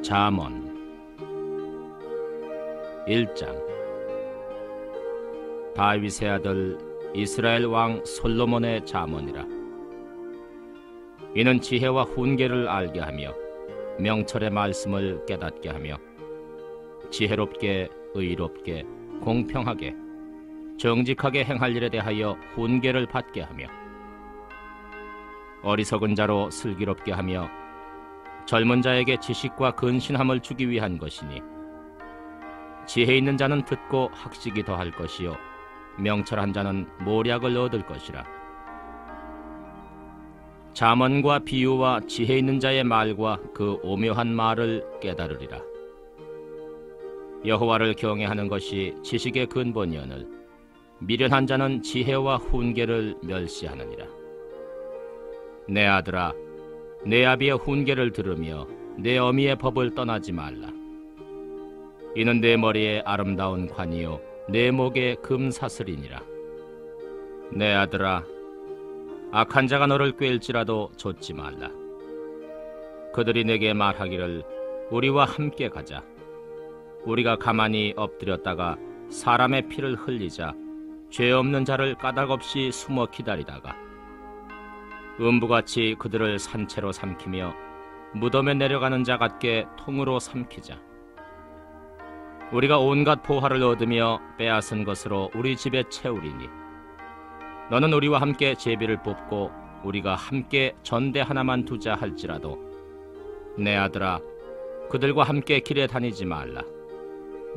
잠언 1장. 다윗의 아들 이스라엘 왕 솔로몬의 잠언이라. 이는 지혜와 훈계를 알게 하며 명철의 말씀을 깨닫게 하며 지혜롭게 의롭게 공평하게 정직하게 행할 일에 대하여 훈계를 받게 하며 어리석은 자로 슬기롭게 하며 젊은 자에게 지식과 근신함을 주기 위한 것이니, 지혜 있는 자는 듣고 학식이 더할 것이요 명철한 자는 모략을 얻을 것이라. 잠언과 비유와 지혜 있는 자의 말과 그 오묘한 말을 깨달으리라. 여호와를 경외하는 것이 지식의 근본이오늘 미련한 자는 지혜와 훈계를 멸시하느니라. 내 아들아, 내 아비의 훈계를 들으며 내 어미의 법을 떠나지 말라. 이는 내 머리에 아름다운 관이요 내 목에 금사슬이니라. 내 아들아, 악한 자가 너를 꾀일지라도 좇지 말라. 그들이 내게 말하기를 우리와 함께 가자. 우리가 가만히 엎드렸다가 사람의 피를 흘리자. 죄 없는 자를 까닭없이 숨어 기다리다가 음부같이 그들을 산채로 삼키며 무덤에 내려가는 자 같게 통으로 삼키자. 우리가 온갖 보화를 얻으며 빼앗은 것으로 우리 집에 채우리니, 너는 우리와 함께 제비를 뽑고 우리가 함께 전대 하나만 두자 할지라도 내 아들아, 그들과 함께 길에 다니지 말라.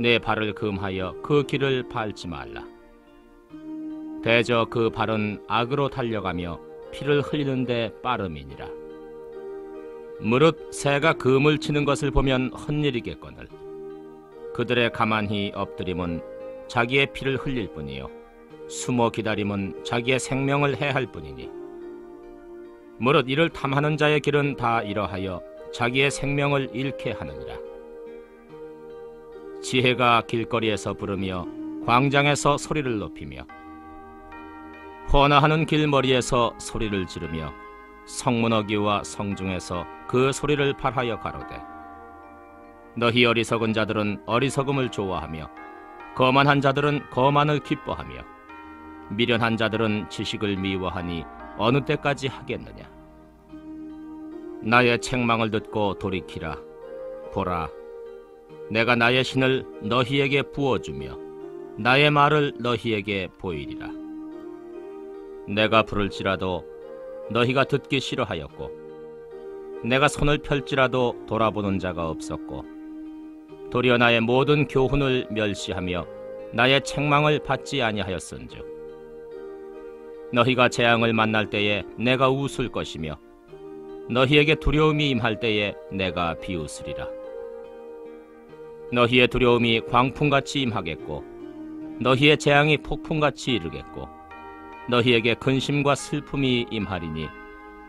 내 발을 금하여 그 길을 밟지 말라. 대저 그 발은 악으로 달려가며 피를 흘리는데 빠름이니라. 무릇 새가 금을 치는 것을 보면 헛일이겠거늘 그들의 가만히 엎드림은 자기의 피를 흘릴 뿐이요 숨어 기다림은 자기의 생명을 해할 뿐이니, 무릇 이를 탐하는 자의 길은 다 이러하여 자기의 생명을 잃게 하느니라. 지혜가 길거리에서 부르며 광장에서 소리를 높이며 헌화하는 길머리에서 소리를 지르며 성문어기와 성중에서 그 소리를 발하여 가로되, 너희 어리석은 자들은 어리석음을 좋아하며 거만한 자들은 거만을 기뻐하며 미련한 자들은 지식을 미워하니 어느 때까지 하겠느냐. 나의 책망을 듣고 돌이키라. 보라, 내가 나의 신을 너희에게 부어주며 나의 말을 너희에게 보이리라. 내가 부를지라도 너희가 듣기 싫어하였고, 내가 손을 펼지라도 돌아보는 자가 없었고, 도리어 나의 모든 교훈을 멸시하며 나의 책망을 받지 아니하였은즉, 너희가 재앙을 만날 때에 내가 웃을 것이며 너희에게 두려움이 임할 때에 내가 비웃으리라. 너희의 두려움이 광풍같이 임하겠고 너희의 재앙이 폭풍같이 이르겠고 너희에게 근심과 슬픔이 임하리니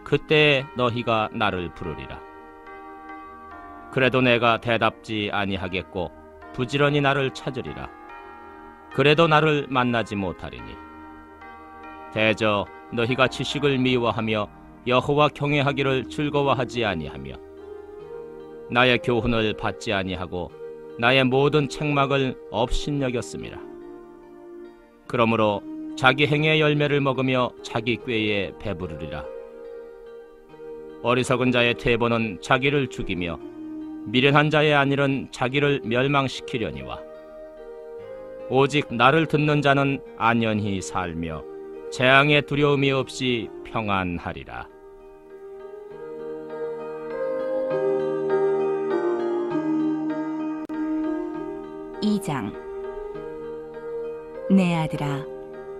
그때에 너희가 나를 부르리라. 그래도 내가 대답지 아니하겠고 부지런히 나를 찾으리라. 그래도 나를 만나지 못하리니, 대저 너희가 지식을 미워하며 여호와 경외하기를 즐거워하지 아니하며 나의 교훈을 받지 아니하고 나의 모든 책망을 업신여겼음이라. 그러므로 자기 행의 열매를 먹으며 자기 꾀에 배부르리라. 어리석은 자의 퇴보는 자기를 죽이며 미련한 자의 안일은 자기를 멸망시키려니와, 오직 나를 듣는 자는 안연히 살며 재앙의 두려움이 없이 평안하리라. 내 아들아,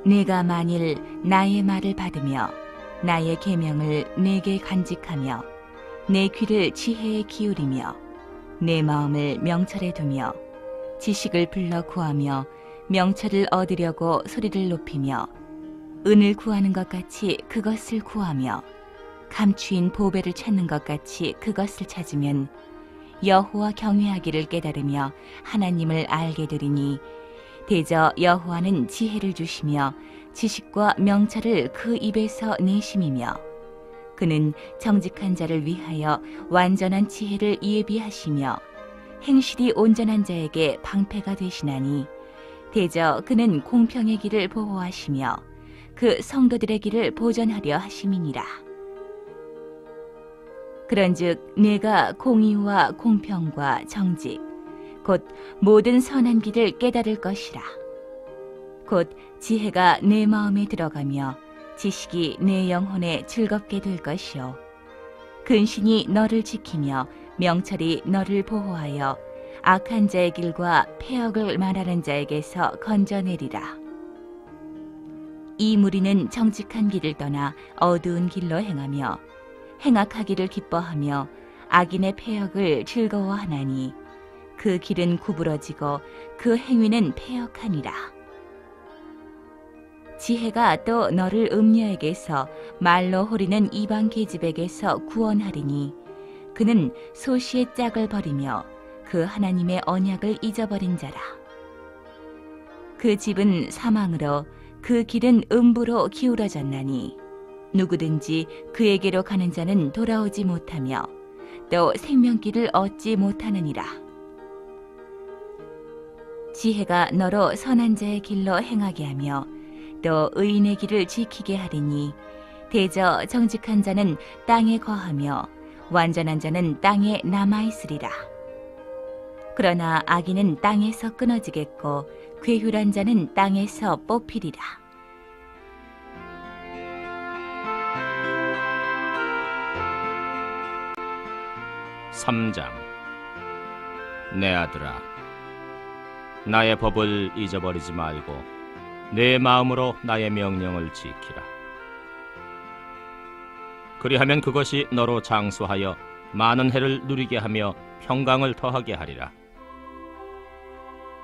네가 만일 나의 말을 받으며 나의 계명을 내게 간직하며 내 귀를 지혜에 기울이며 내 마음을 명철에 두며 지식을 불러 구하며 명철을 얻으려고 소리를 높이며 은을 구하는 것 같이 그것을 구하며 감추인 보배를 찾는 것 같이 그것을 찾으면 여호와 경외하기를 깨달으며 하나님을 알게 되리니, 대저 여호와는 지혜를 주시며 지식과 명철을 그 입에서 내심이며 그는 정직한 자를 위하여 완전한 지혜를 예비하시며 행실이 온전한 자에게 방패가 되시나니 대저 그는 공평의 길을 보호하시며 그 성도들의 길을 보전하려 하심이니라. 그런즉 내가 공의와 공평과 정직 곧 모든 선한 길을 깨달을 것이라. 곧 지혜가 내 마음에 들어가며 지식이 내 영혼에 즐겁게 될 것이요 근신이 너를 지키며 명철이 너를 보호하여 악한 자의 길과 패역을 말하는 자에게서 건져내리라. 이 무리는 정직한 길을 떠나 어두운 길로 행하며 행악하기를 기뻐하며 악인의 패역을 즐거워하나니 그 길은 구부러지고 그 행위는 패역하니라. 지혜가 또 너를 음녀에게서 말로 호리는 이방 계집에게서 구원하리니 그는 소시의 짝을 버리며 그 하나님의 언약을 잊어버린 자라. 그 집은 사망으로 그 길은 음부로 기울어졌나니 누구든지 그에게로 가는 자는 돌아오지 못하며 또 생명길을 얻지 못하느니라. 지혜가 너로 선한 자의 길로 행하게 하며 또 의인의 길을 지키게 하리니 대저 정직한 자는 땅에 거하며 완전한 자는 땅에 남아있으리라. 그러나 악인은 땅에서 끊어지겠고 괴휼한 자는 땅에서 뽑히리라. 3장. 내 아들아, 나의 법을 잊어버리지 말고 내 마음으로 나의 명령을 지키라. 그리하면 그것이 너로 장수하여 많은 해를 누리게 하며 평강을 더하게 하리라.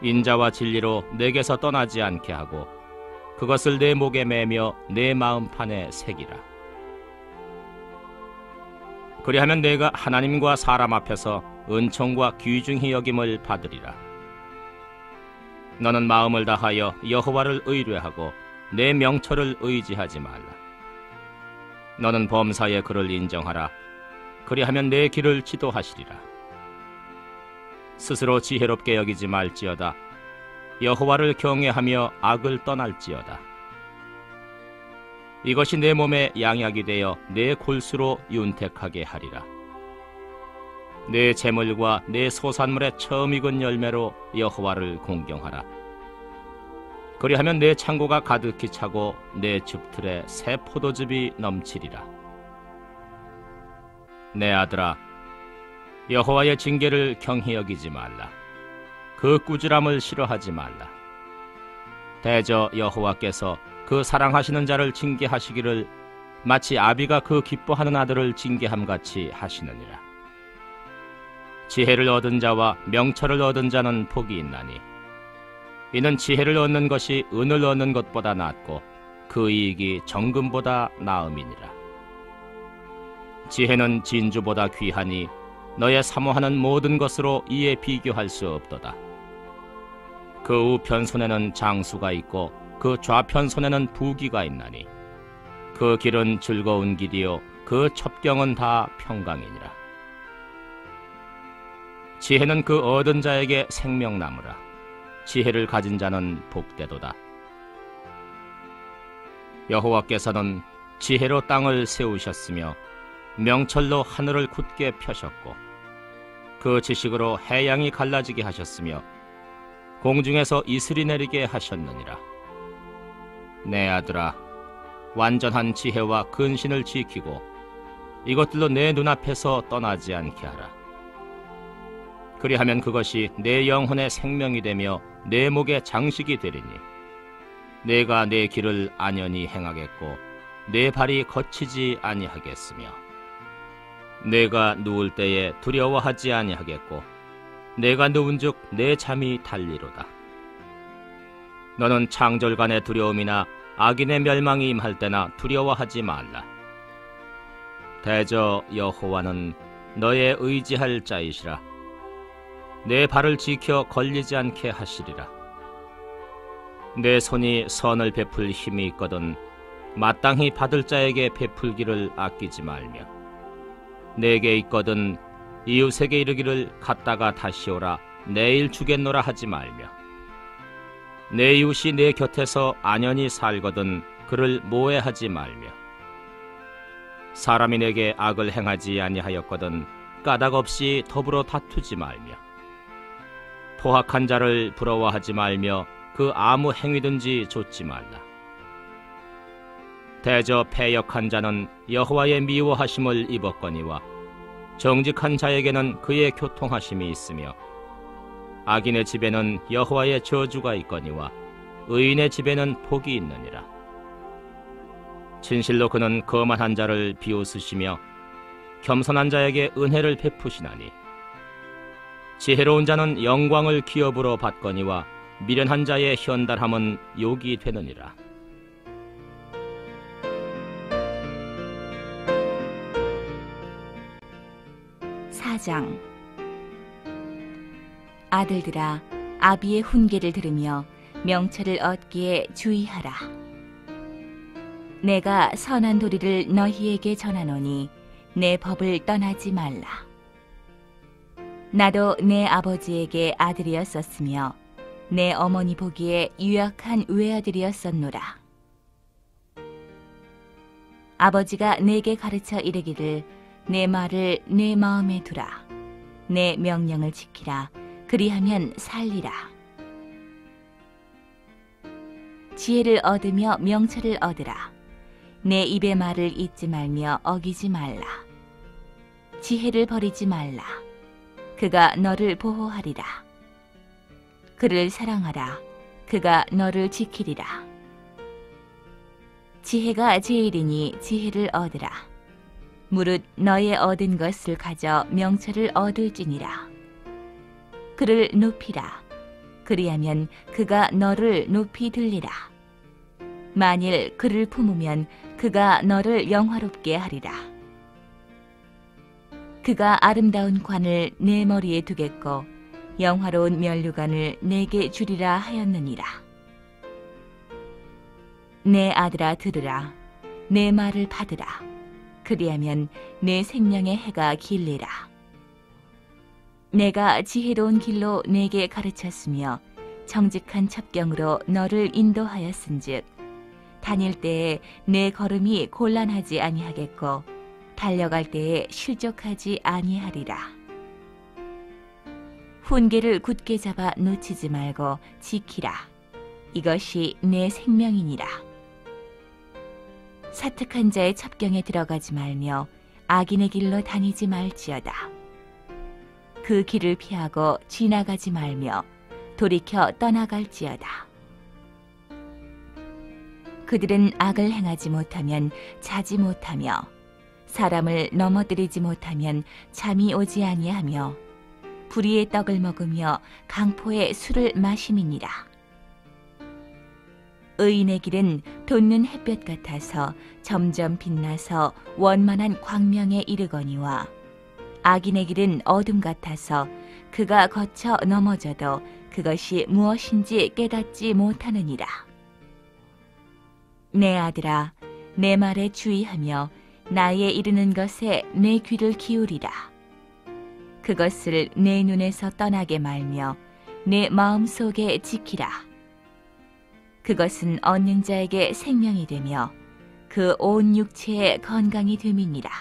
인자와 진리로 내게서 떠나지 않게 하고 그것을 내 목에 매며 내 마음판에 새기라. 그리하면 내가 하나님과 사람 앞에서 은총과 귀중히 여김을 받으리라. 너는 마음을 다하여 여호와를 의뢰하고 내 명철을 의지하지 말라. 너는 범사의 그를 인정하라. 그리하면 내 길을 지도하시리라. 스스로 지혜롭게 여기지 말지어다. 여호와를 경외하며 악을 떠날지어다. 이것이 내 몸에 양약이 되어 내 골수로 윤택하게 하리라. 내 재물과 내 소산물의 처음 익은 열매로 여호와를 공경하라. 그리하면 내 창고가 가득히 차고 내 즙틀에 새 포도즙이 넘치리라. 내 아들아, 여호와의 징계를 경히 여기지 말라. 그 꾸지람을 싫어하지 말라. 대저 여호와께서 그 사랑하시는 자를 징계하시기를 마치 아비가 그 기뻐하는 아들을 징계함같이 하시느니라. 지혜를 얻은 자와 명철을 얻은 자는 복이 있나니 이는 지혜를 얻는 것이 은을 얻는 것보다 낫고 그 이익이 정금보다 나음이니라. 지혜는 진주보다 귀하니 너의 사모하는 모든 것으로 이에 비교할 수 없도다. 그 우편 손에는 장수가 있고 그 좌편 손에는 부귀가 있나니 그 길은 즐거운 길이요 그 첩경은 다 평강이니라. 지혜는 그 얻은 자에게 생명나무라. 지혜를 가진 자는 복되도다. 여호와께서는 지혜로 땅을 세우셨으며 명철로 하늘을 굳게 펴셨고 그 지식으로 해양이 갈라지게 하셨으며 공중에서 이슬이 내리게 하셨느니라. 내 아들아, 완전한 지혜와 근신을 지키고 이것들로 내 눈앞에서 떠나지 않게 하라. 그리하면 그것이 내 영혼의 생명이 되며 내 목의 장식이 되리니 내가 내 길을 안연히 행하겠고 내 발이 거치지 아니하겠으며 내가 누울 때에 두려워하지 아니하겠고 내가 누운즉 내 잠이 달리로다. 너는 창졸간의 두려움이나 악인의 멸망이 임할 때나 두려워하지 말라. 대저 여호와는 너의 의지할 자이시라. 내 발을 지켜 걸리지 않게 하시리라. 내 손이 선을 베풀 힘이 있거든 마땅히 받을 자에게 베풀기를 아끼지 말며 내게 있거든 이웃에게 이르기를 갔다가 다시 오라 내일 주겠노라 하지 말며 내 이웃이 내 곁에서 안연히 살거든 그를 모해하지 말며 사람이 내게 악을 행하지 아니하였거든 까닭 없이 더불어 다투지 말며 포학한 자를 부러워하지 말며 그 아무 행위든지 좇지 말라. 대저 패역한 자는 여호와의 미워하심을 입었거니와 정직한 자에게는 그의 교통하심이 있으며 악인의 집에는 여호와의 저주가 있거니와 의인의 집에는 복이 있느니라. 진실로 그는 거만한 자를 비웃으시며 겸손한 자에게 은혜를 베푸시나니 지혜로운 자는 영광을 기업으로 받거니와 미련한 자의 현달함은 욕이 되느니라. 사장. 아들들아, 아비의 훈계를 들으며 명철을 얻기에 주의하라. 내가 선한 도리를 너희에게 전하노니 내 법을 떠나지 말라. 나도 내 아버지에게 아들이었었으며 내 어머니 보기에 유약한 외아들이었었노라. 아버지가 내게 가르쳐 이르기를 내 말을 내 마음에 두라. 내 명령을 지키라. 그리하면 살리라. 지혜를 얻으며 명철을 얻으라. 내 입의 말을 잊지 말며 어기지 말라. 지혜를 버리지 말라. 그가 너를 보호하리라. 그를 사랑하라. 그가 너를 지키리라. 지혜가 제일이니 지혜를 얻으라. 무릇 너의 얻은 것을 가져 명철을 얻을지니라. 그를 높이라. 그리하면 그가 너를 높이 들리라. 만일 그를 품으면 그가 너를 영화롭게 하리라. 그가 아름다운 관을 내 머리에 두겠고 영화로운 면류관을 내게 주리라 하였느니라. 내 아들아 들으라. 내 말을 받으라. 그리하면 내 생명의 해가 길리라. 내가 지혜로운 길로 내게 가르쳤으며 정직한 첩경으로 너를 인도하였은즉 다닐 때에 내 걸음이 곤란하지 아니하겠고 달려갈 때에 실족하지 아니하리라. 훈계를 굳게 잡아 놓치지 말고 지키라. 이것이 내 생명이니라. 사특한 자의 첩경에 들어가지 말며 악인의 길로 다니지 말지어다. 그 길을 피하고 지나가지 말며 돌이켜 떠나갈지어다. 그들은 악을 행하지 못하면 자지 못하며 사람을 넘어뜨리지 못하면 잠이 오지 아니하며 불의의 떡을 먹으며 강포의 술을 마심이니라. 의인의 길은 돋는 햇볕 같아서 점점 빛나서 원만한 광명에 이르거니와 악인의 길은 어둠 같아서 그가 거쳐 넘어져도 그것이 무엇인지 깨닫지 못하느니라. 내 아들아, 내 말에 주의하며 나에 이르는 것에 내 귀를 기울이라. 그것을 내 눈에서 떠나게 말며 내 마음속에 지키라. 그것은 얻는 자에게 생명이 되며 그 온 육체에 건강이 됨이니라.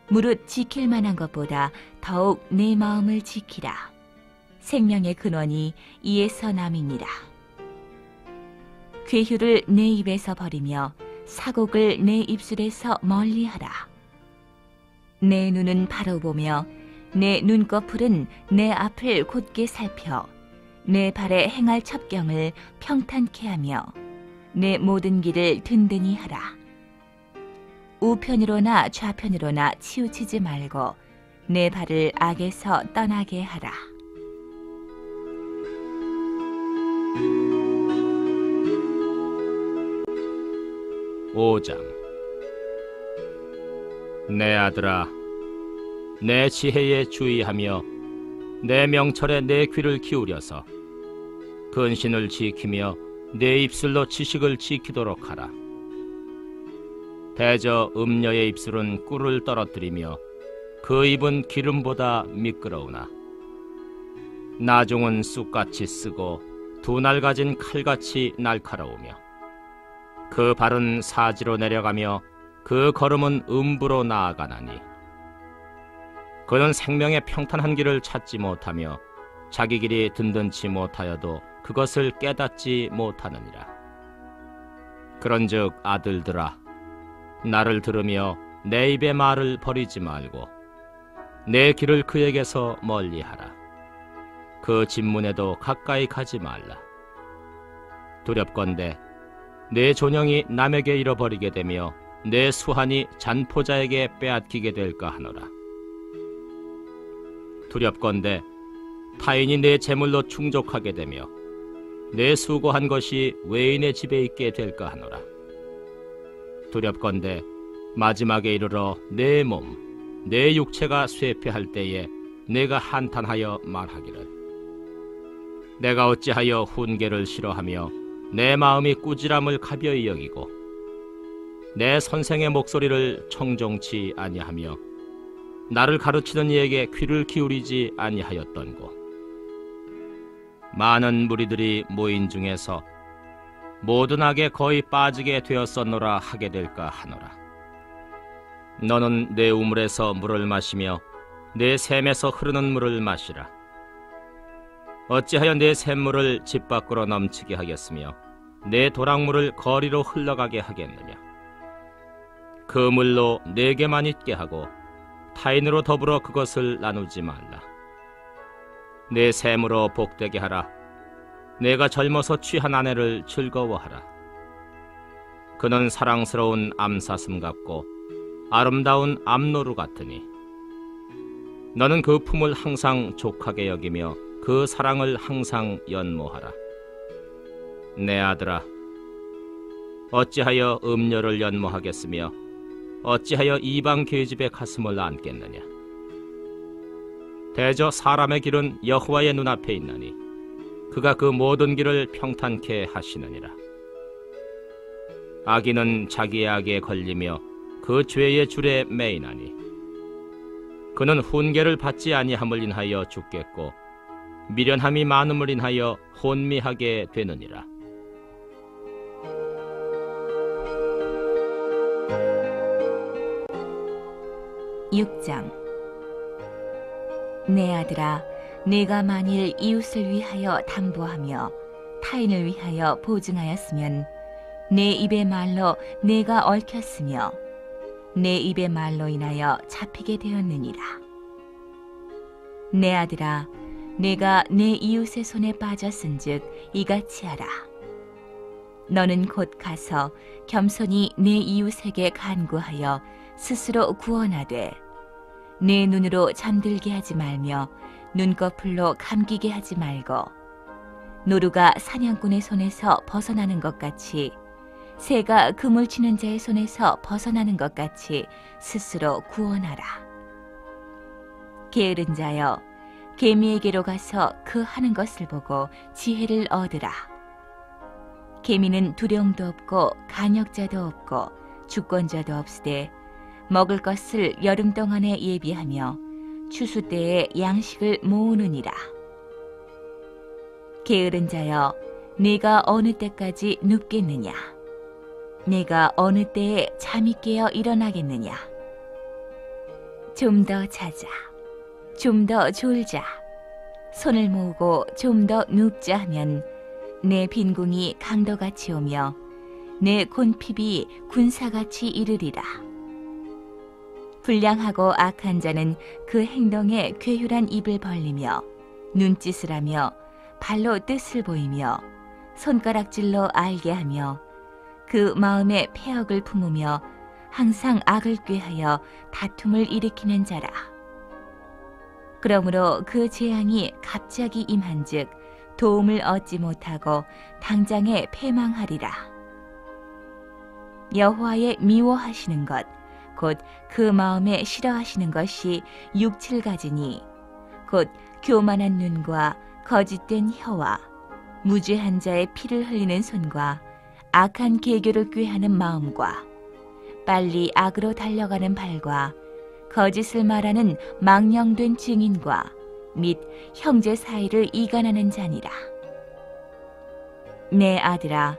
무릇 지킬 만한 것보다 더욱 내 마음을 지키라. 생명의 근원이 이에서 남이니라. 괴휴를 내 입에서 버리며 사곡을 내 입술에서 멀리하라. 내 눈은 바로 보며 내 눈꺼풀은 내 앞을 곧게 살펴 내 발에 행할 첩경을 평탄케 하며 내 모든 길을 든든히 하라. 우편으로나 좌편으로나 치우치지 말고 내 발을 악에서 떠나게 하라. 오장. 내 아들아, 내 지혜에 주의하며 내 명철에 내 귀를 기울여서 근신을 지키며 내 입술로 지식을 지키도록 하라. 대저 음녀의 입술은 꿀을 떨어뜨리며 그 입은 기름보다 미끄러우나 나중은 쑥같이 쓰고 두 날 가진 칼같이 날카로우며 그 발은 사지로 내려가며 그 걸음은 음부로 나아가나니 그는 생명의 평탄한 길을 찾지 못하며 자기 길이 든든치 못하여도 그것을 깨닫지 못하느니라. 그런즉 아들들아, 나를 들으며 내 입의 말을 버리지 말고 내 길을 그에게서 멀리하라. 그 진문에도 가까이 가지 말라. 두렵건대 내 존영이 남에게 잃어버리게 되며 내 수한이 잔포자에게 빼앗기게 될까 하노라. 두렵건대 타인이 내 재물로 충족하게 되며 내 수고한 것이 외인의 집에 있게 될까 하노라. 두렵건대 마지막에 이르러 내 몸, 내 육체가 쇠퇴할 때에 내가 한탄하여 말하기를 내가 어찌하여 훈계를 싫어하며 내 마음이 꾸지람을 가벼이 여기고 내 선생의 목소리를 청종치 아니하며 나를 가르치는 이에게 귀를 기울이지 아니하였던고. 많은 무리들이 모인 중에서 모든 악에 거의 빠지게 되었었노라 하게 될까 하노라. 너는 내 우물에서 물을 마시며 내 샘에서 흐르는 물을 마시라. 어찌하여 내 샘물을 집 밖으로 넘치게 하겠으며 내 도랑물을 거리로 흘러가게 하겠느냐. 그 물로 내게만 있게 하고 타인으로 더불어 그것을 나누지 말라. 내 샘으로 복되게 하라. 내가 젊어서 취한 아내를 즐거워하라. 그는 사랑스러운 암사슴 같고 아름다운 암노루 같으니 너는 그 품을 항상 족하게 여기며 그 사랑을 항상 연모하라. 내 아들아, 어찌하여 음녀를 연모하겠으며 어찌하여 이방 계집의 가슴을 안겠느냐. 대저 사람의 길은 여호와의 눈앞에 있나니 그가 그 모든 길을 평탄케 하시느니라. 악인은 자기의 악에 걸리며 그 죄의 줄에 매이나니 그는 훈계를 받지 아니함을 인하여 죽겠고 미련함이 많음을 인하여 혼미하게 되느니라. (6장) 내 아들아, 네가 만일 이웃을 위하여 담보하며 타인을 위하여 보증하였으면 내 입의 말로 내가 얽혔으며 내 입의 말로 인하여 잡히게 되었느니라. 내 아들아, 내가 내 이웃의 손에 빠졌은즉 이같이 하라. 너는 곧 가서 겸손히 내 이웃에게 간구하여 스스로 구원하되 내 눈으로 잠들게 하지 말며 눈꺼풀로 감기게 하지 말고 노루가 사냥꾼의 손에서 벗어나는 것 같이 새가 그물 치는 자의 손에서 벗어나는 것 같이 스스로 구원하라. 게으른 자여, 개미에게로 가서 그 하는 것을 보고 지혜를 얻으라. 개미는 두령도 없고 간역자도 없고 주권자도 없으되 먹을 것을 여름 동안에 예비하며 추수 때에 양식을 모으느니라. 게으른 자여, 네가 어느 때까지 눕겠느냐? 네가 어느 때에 잠이 깨어 일어나겠느냐? 좀 더 자자, 좀 더 졸자, 손을 모으고 좀 더 눕자 하면 내 빈궁이 강도같이 오며 내 곤핍이 군사같이 이르리라. 불량하고 악한 자는 그 행동에 괴휼한 입을 벌리며 눈짓을 하며 발로 뜻을 보이며 손가락질로 알게 하며 그 마음에 패역을 품으며 항상 악을 꾀하여 다툼을 일으키는 자라. 그러므로 그 재앙이 갑자기 임한즉 도움을 얻지 못하고 당장에 패망하리라. 여호와의 미워하시는 것 곧 그 마음에 싫어하시는 것이 6, 7가지니 곧 교만한 눈과 거짓된 혀와 무죄한 자의 피를 흘리는 손과 악한 계교를 꾀하는 마음과 빨리 악으로 달려가는 발과 거짓을 말하는 망령된 증인과 및 형제 사이를 이간하는 자니라. 내 아들아,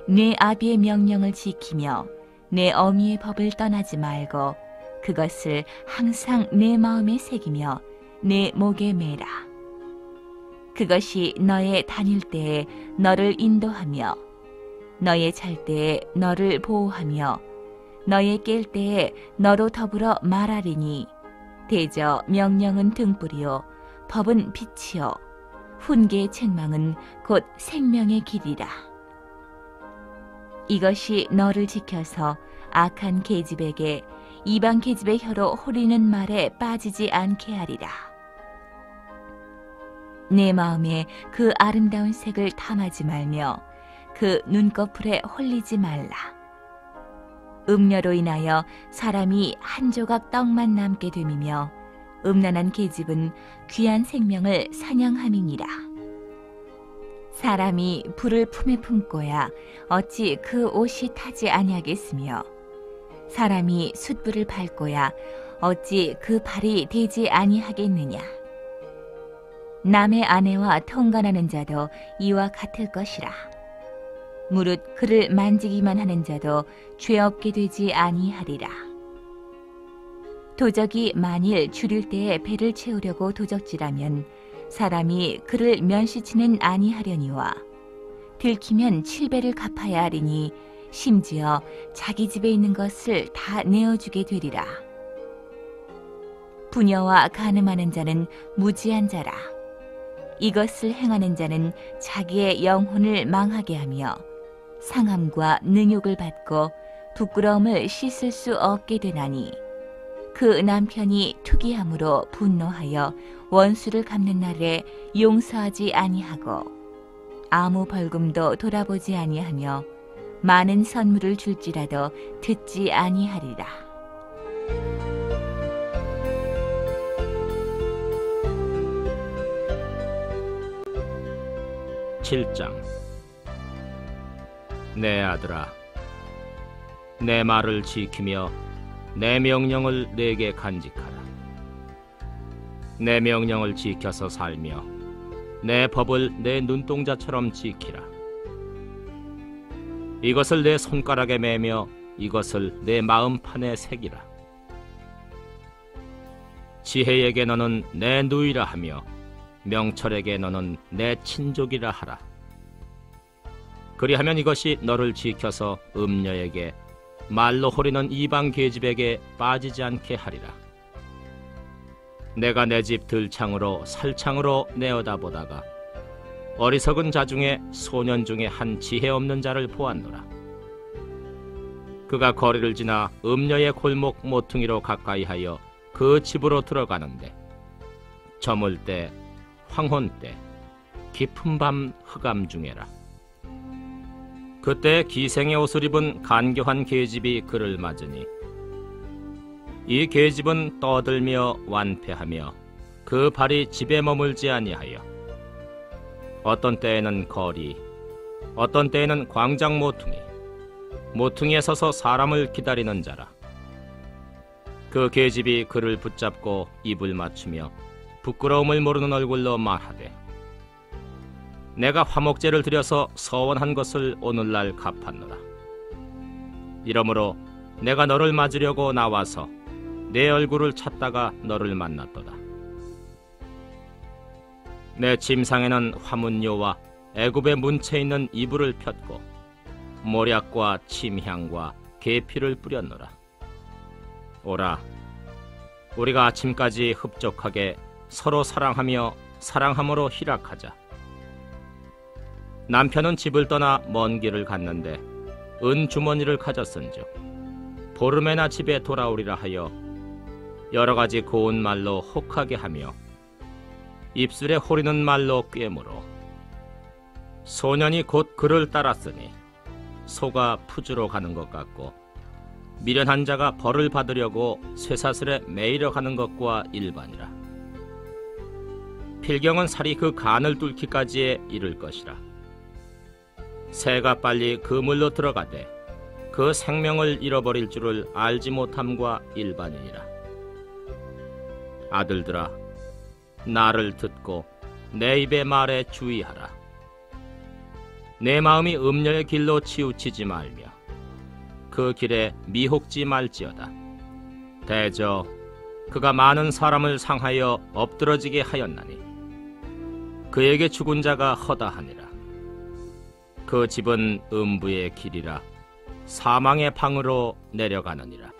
내 아비의 명령을 지키며 내 어미의 법을 떠나지 말고 그것을 항상 내 마음에 새기며 내 목에 매라. 그것이 너의 다닐 때에 너를 인도하며 너의 잘 때에 너를 보호하며 너의 깰 때에 너로 더불어 말하리니 대저 명령은 등불이요 법은 빛이요 훈계의 책망은 곧 생명의 길이라. 이것이 너를 지켜서 악한 계집에게 이방 계집의 혀로 홀리는 말에 빠지지 않게 하리라. 내 마음에 그 아름다운 색을 탐하지 말며 그 눈꺼풀에 홀리지 말라. 음녀로 인하여 사람이 한 조각 떡만 남게 됨이며 음란한 계집은 귀한 생명을 사냥함이니라. 사람이 불을 품에 품고야 어찌 그 옷이 타지 아니하겠으며 사람이 숯불을 밟고야 어찌 그 발이 되지 아니하겠느냐. 남의 아내와 통관하는 자도 이와 같을 것이라. 무릇 그를 만지기만 하는 자도 죄 없게 되지 아니하리라. 도적이 만일 줄일 때에 배를 채우려고 도적질하면 사람이 그를 면시치는 아니하려니와 들키면 7배를 갚아야 하리니 심지어 자기 집에 있는 것을 다 내어주게 되리라. 부녀와 간음하는 자는 무지한 자라. 이것을 행하는 자는 자기의 영혼을 망하게 하며 상함과 능욕을 받고 부끄러움을 씻을 수 없게 되나니 그 남편이 투기함으로 분노하여 원수를 갚는 날에 용서하지 아니하고 아무 벌금도 돌아보지 아니하며 많은 선물을 줄지라도 듣지 아니하리라. (7장) 내 아들아, 내 말을 지키며 내 명령을 내게 간직하라. 내 명령을 지켜서 살며 내 법을 내 눈동자처럼 지키라. 이것을 내 손가락에 매며 이것을 내 마음판에 새기라. 지혜에게 너는 내 누이라 하며 명철에게 너는 내 친족이라 하라. 그리하면 이것이 너를 지켜서 음녀에게 말로 호리는 이방 계집에게 빠지지 않게 하리라. 내가 내 집 들창으로 살창으로 내어다 보다가 어리석은 자 중에 소년 중에 한 지혜 없는 자를 보았노라. 그가 거리를 지나 음녀의 골목 모퉁이로 가까이하여 그 집으로 들어가는데 저물 때 황혼 때 깊은 밤 흑암 중에라. 그때 기생의 옷을 입은 간교한 계집이 그를 맞으니 이 계집은 떠들며 완패하며 그 발이 집에 머물지 아니하여 어떤 때에는 거리, 어떤 때에는 광장 모퉁이에 서서 사람을 기다리는 자라. 그 계집이 그를 붙잡고 입을 맞추며 부끄러움을 모르는 얼굴로 말하되 내가 화목제를 드려서 서원한 것을 오늘날 갚았노라. 이러므로 내가 너를 맞으려고 나와서 내 얼굴을 찾다가 너를 만났도다. 내 침상에는 화문요와 애굽의 문채 있는 이불을 폈고 모략과 침향과 계피를 뿌렸노라. 오라, 우리가 아침까지 흡족하게 서로 사랑하며 사랑함으로 희락하자. 남편은 집을 떠나 먼 길을 갔는데 은 주머니를 가졌은즉 보름에나 집에 돌아오리라 하여 여러 가지 고운 말로 혹하게 하며 입술에 호리는 말로 꿰물어 소년이 곧 그를 따랐으니 소가 푸주로 가는 것 같고 미련한 자가 벌을 받으려고 쇠사슬에 매이려 가는 것과 일반이라. 필경은 살이 그 간을 뚫기까지에 이를 것이라. 새가 빨리 그물로 들어가되 그 생명을 잃어버릴 줄을 알지 못함과 일반이니라. 아들들아, 나를 듣고 내 입의 말에 주의하라. 내 마음이 음녀의 길로 치우치지 말며 그 길에 미혹지 말지어다. 대저 그가 많은 사람을 상하여 엎드러지게 하였나니 그에게 죽은 자가 허다하니라. 그 집은 음부의 길이라 사망의 방으로 내려가느니라.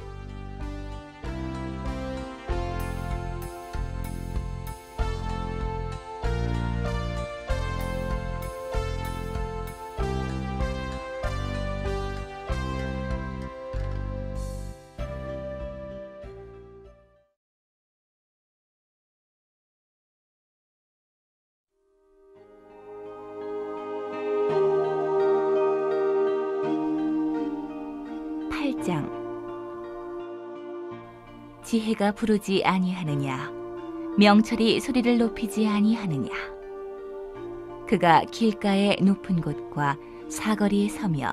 지혜가 부르지 아니하느냐? 명철이 소리를 높이지 아니하느냐? 그가 길가의 높은 곳과 사거리에 서며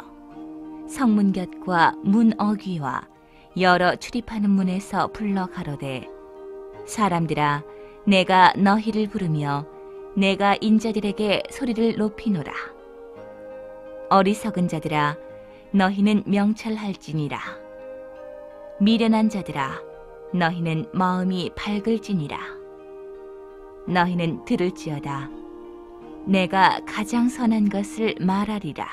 성문 곁과 문 어귀와 여러 출입하는 문에서 불러 가로되, 사람들아, 내가 너희를 부르며 내가 인자들에게 소리를 높이노라. 어리석은 자들아, 너희는 명철할지니라. 미련한 자들아, 너희는 마음이 밝을지니라. 너희는 들을지어다. 내가 가장 선한 것을 말하리라.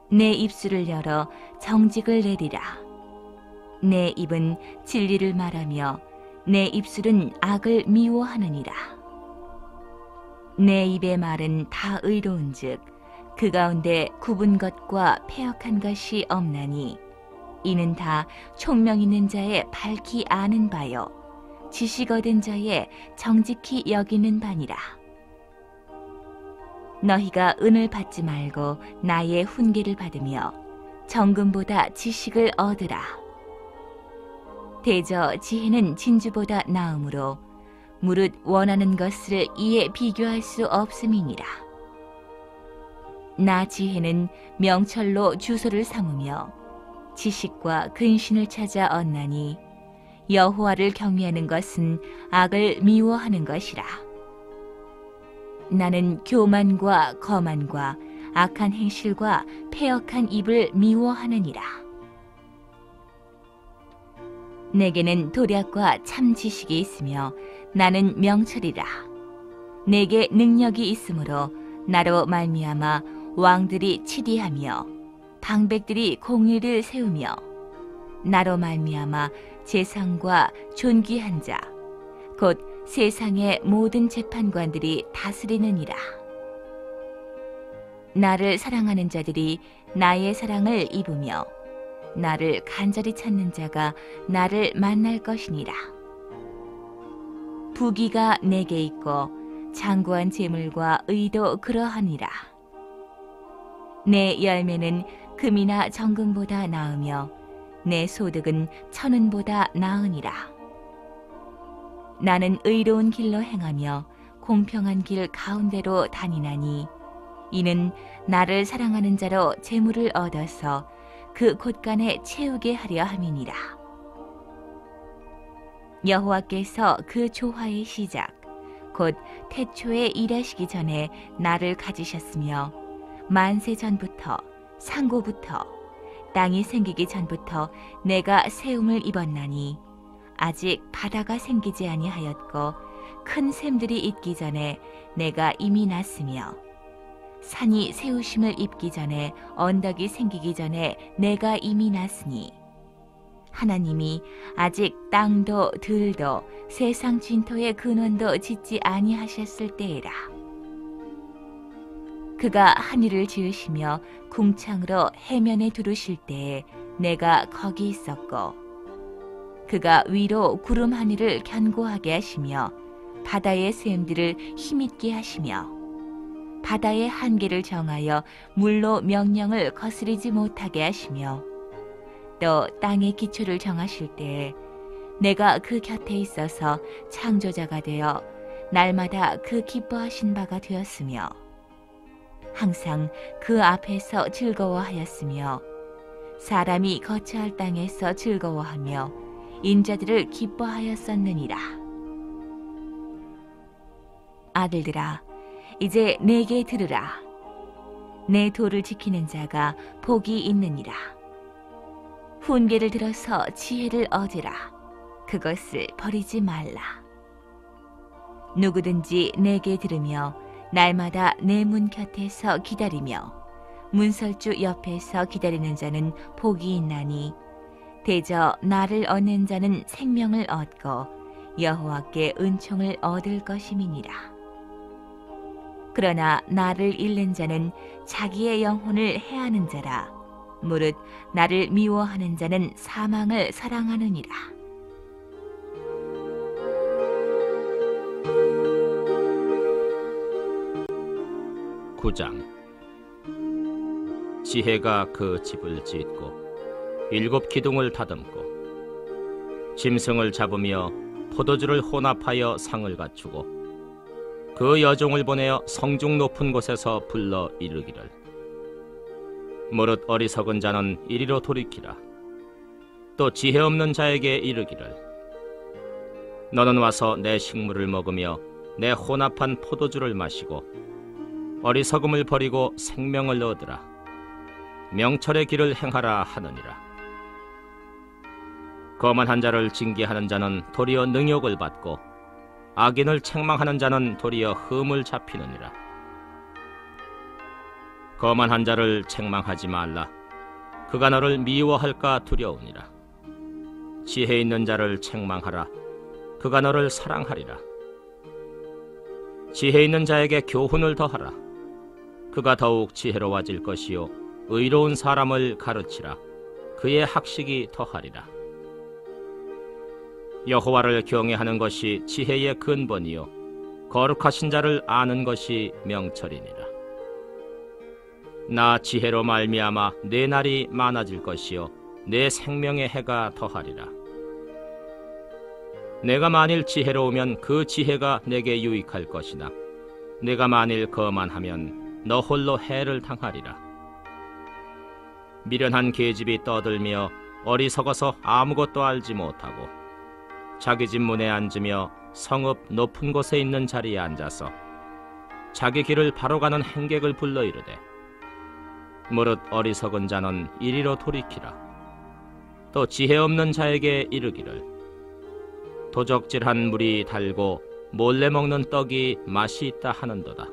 내 입술을 열어 정직을 내리라. 내 입은 진리를 말하며 내 입술은 악을 미워하느니라. 내 입의 말은 다 의로운즉 그 가운데 굽은 것과 패역한 것이 없나니 이는 다 총명 있는 자의 밝히 아는 바요 지식 얻은 자의 정직히 여기는 바니라. 너희가 은을 받지 말고 나의 훈계를 받으며 정금보다 지식을 얻으라. 대저 지혜는 진주보다 나음으로 무릇 원하는 것을 이에 비교할 수 없음이니라. 나 지혜는 명철로 주소를 삼으며 지식과 근신을 찾아 얻나니 여호와를 경외하는 것은 악을 미워하는 것이라. 나는 교만과 거만과 악한 행실과 패역한 입을 미워하느니라. 내게는 도략과 참 지식이 있으며 나는 명철이라. 내게 능력이 있으므로 나로 말미암아 왕들이 치리하며 방백들이 공의를 세우며 나로 말미암아 재상과 존귀한 자 곧 세상의 모든 재판관들이 다스리느니라. 나를 사랑하는 자들이 나의 사랑을 입으며 나를 간절히 찾는 자가 나를 만날 것이니라. 부귀가 내게 있고 장구한 재물과 의도 그러하니라. 내 열매는 금이나 정금보다 나으며 내 소득은 천은보다 나으니라. 나는 의로운 길로 행하며 공평한 길 가운데로 다니나니 이는 나를 사랑하는 자로 재물을 얻어서 그 곳간에 채우게 하려 함이니라. 여호와께서 그 조화의 시작 곧 태초에 일하시기 전에 나를 가지셨으며 만세 전부터 상고부터 땅이 생기기 전부터 내가 세움을 입었나니 아직 바다가 생기지 아니하였고 큰 샘들이 있기 전에 내가 이미 났으며 산이 세우심을 입기 전에 언덕이 생기기 전에 내가 이미 났으니 하나님이 아직 땅도 들도 세상 진토의 근원도 짓지 아니하셨을 때에라. 그가 하늘을 지으시며 궁창으로 해면에 두르실 때에 내가 거기 있었고 그가 위로 구름 하늘을 견고하게 하시며 바다의 샘들을 힘있게 하시며 바다의 한계를 정하여 물로 명령을 거스리지 못하게 하시며 또 땅의 기초를 정하실 때에 내가 그 곁에 있어서 창조자가 되어 날마다 그 기뻐하신 바가 되었으며 항상 그 앞에서 즐거워하였으며 사람이 거처할 땅에서 즐거워하며 인자들을 기뻐하였었느니라. 아들들아, 이제 내게 들으라. 내 도를 지키는 자가 복이 있느니라. 훈계를 들어서 지혜를 얻으라. 그것을 버리지 말라. 누구든지 내게 들으며 날마다 내 문 곁에서 기다리며 문설주 옆에서 기다리는 자는 복이 있나니 대저 나를 얻는 자는 생명을 얻고 여호와께 은총을 얻을 것임이니라. 그러나 나를 잃는 자는 자기의 영혼을 해하는 자라. 무릇 나를 미워하는 자는 사망을 사랑하느니라. 구장. 지혜가 그 집을 짓고 7 기둥을 다듬고 짐승을 잡으며 포도주를 혼합하여 상을 갖추고 그 여종을 보내어 성중 높은 곳에서 불러 이르기를 무릇 어리석은 자는 이리로 돌이키라. 또 지혜 없는 자에게 이르기를 너는 와서 내 식물을 먹으며 내 혼합한 포도주를 마시고 어리석음을 버리고 생명을 얻으라. 명철의 길을 행하라 하느니라. 거만한 자를 징계하는 자는 도리어 능욕을 받고 악인을 책망하는 자는 도리어 흠을 잡히느니라. 거만한 자를 책망하지 말라. 그가 너를 미워할까 두려우니라. 지혜 있는 자를 책망하라. 그가 너를 사랑하리라. 지혜 있는 자에게 교훈을 더하라. 그가 더욱 지혜로워질 것이요 의로운 사람을 가르치라. 그의 학식이 더하리라. 여호와를 경외하는 것이 지혜의 근본이요 거룩하신 자를 아는 것이 명철이니라. 나 지혜로 말미암아 내 날이 많아질 것이요 내 생명의 해가 더하리라. 내가 만일 지혜로우면 그 지혜가 내게 유익할 것이나 내가 만일 거만하면 너 홀로 해를 당하리라. 미련한 계집이 떠들며 어리석어서 아무것도 알지 못하고 자기 집 문에 앉으며 성읍 높은 곳에 있는 자리에 앉아서 자기 길을 바로 가는 행객을 불러 이르되 무릇 어리석은 자는 이리로 돌이키라. 또 지혜 없는 자에게 이르기를 도적질한 물이 달고 몰래 먹는 떡이 맛이 있다 하는도다.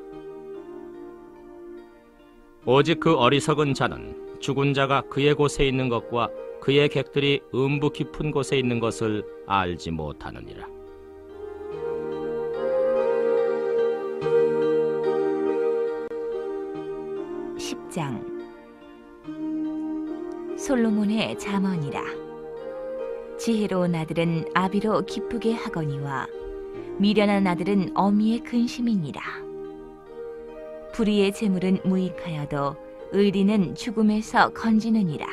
오직 그 어리석은 자는 죽은 자가 그의 곳에 있는 것과 그의 객들이 음부 깊은 곳에 있는 것을 알지 못하느니라. (10장) 솔로몬의 잠언이라. 지혜로운 아들은 아비로 기쁘게 하거니와 미련한 아들은 어미의 근심이니라. 불의의 재물은 무익하여도 의리는 죽음에서 건지느니라.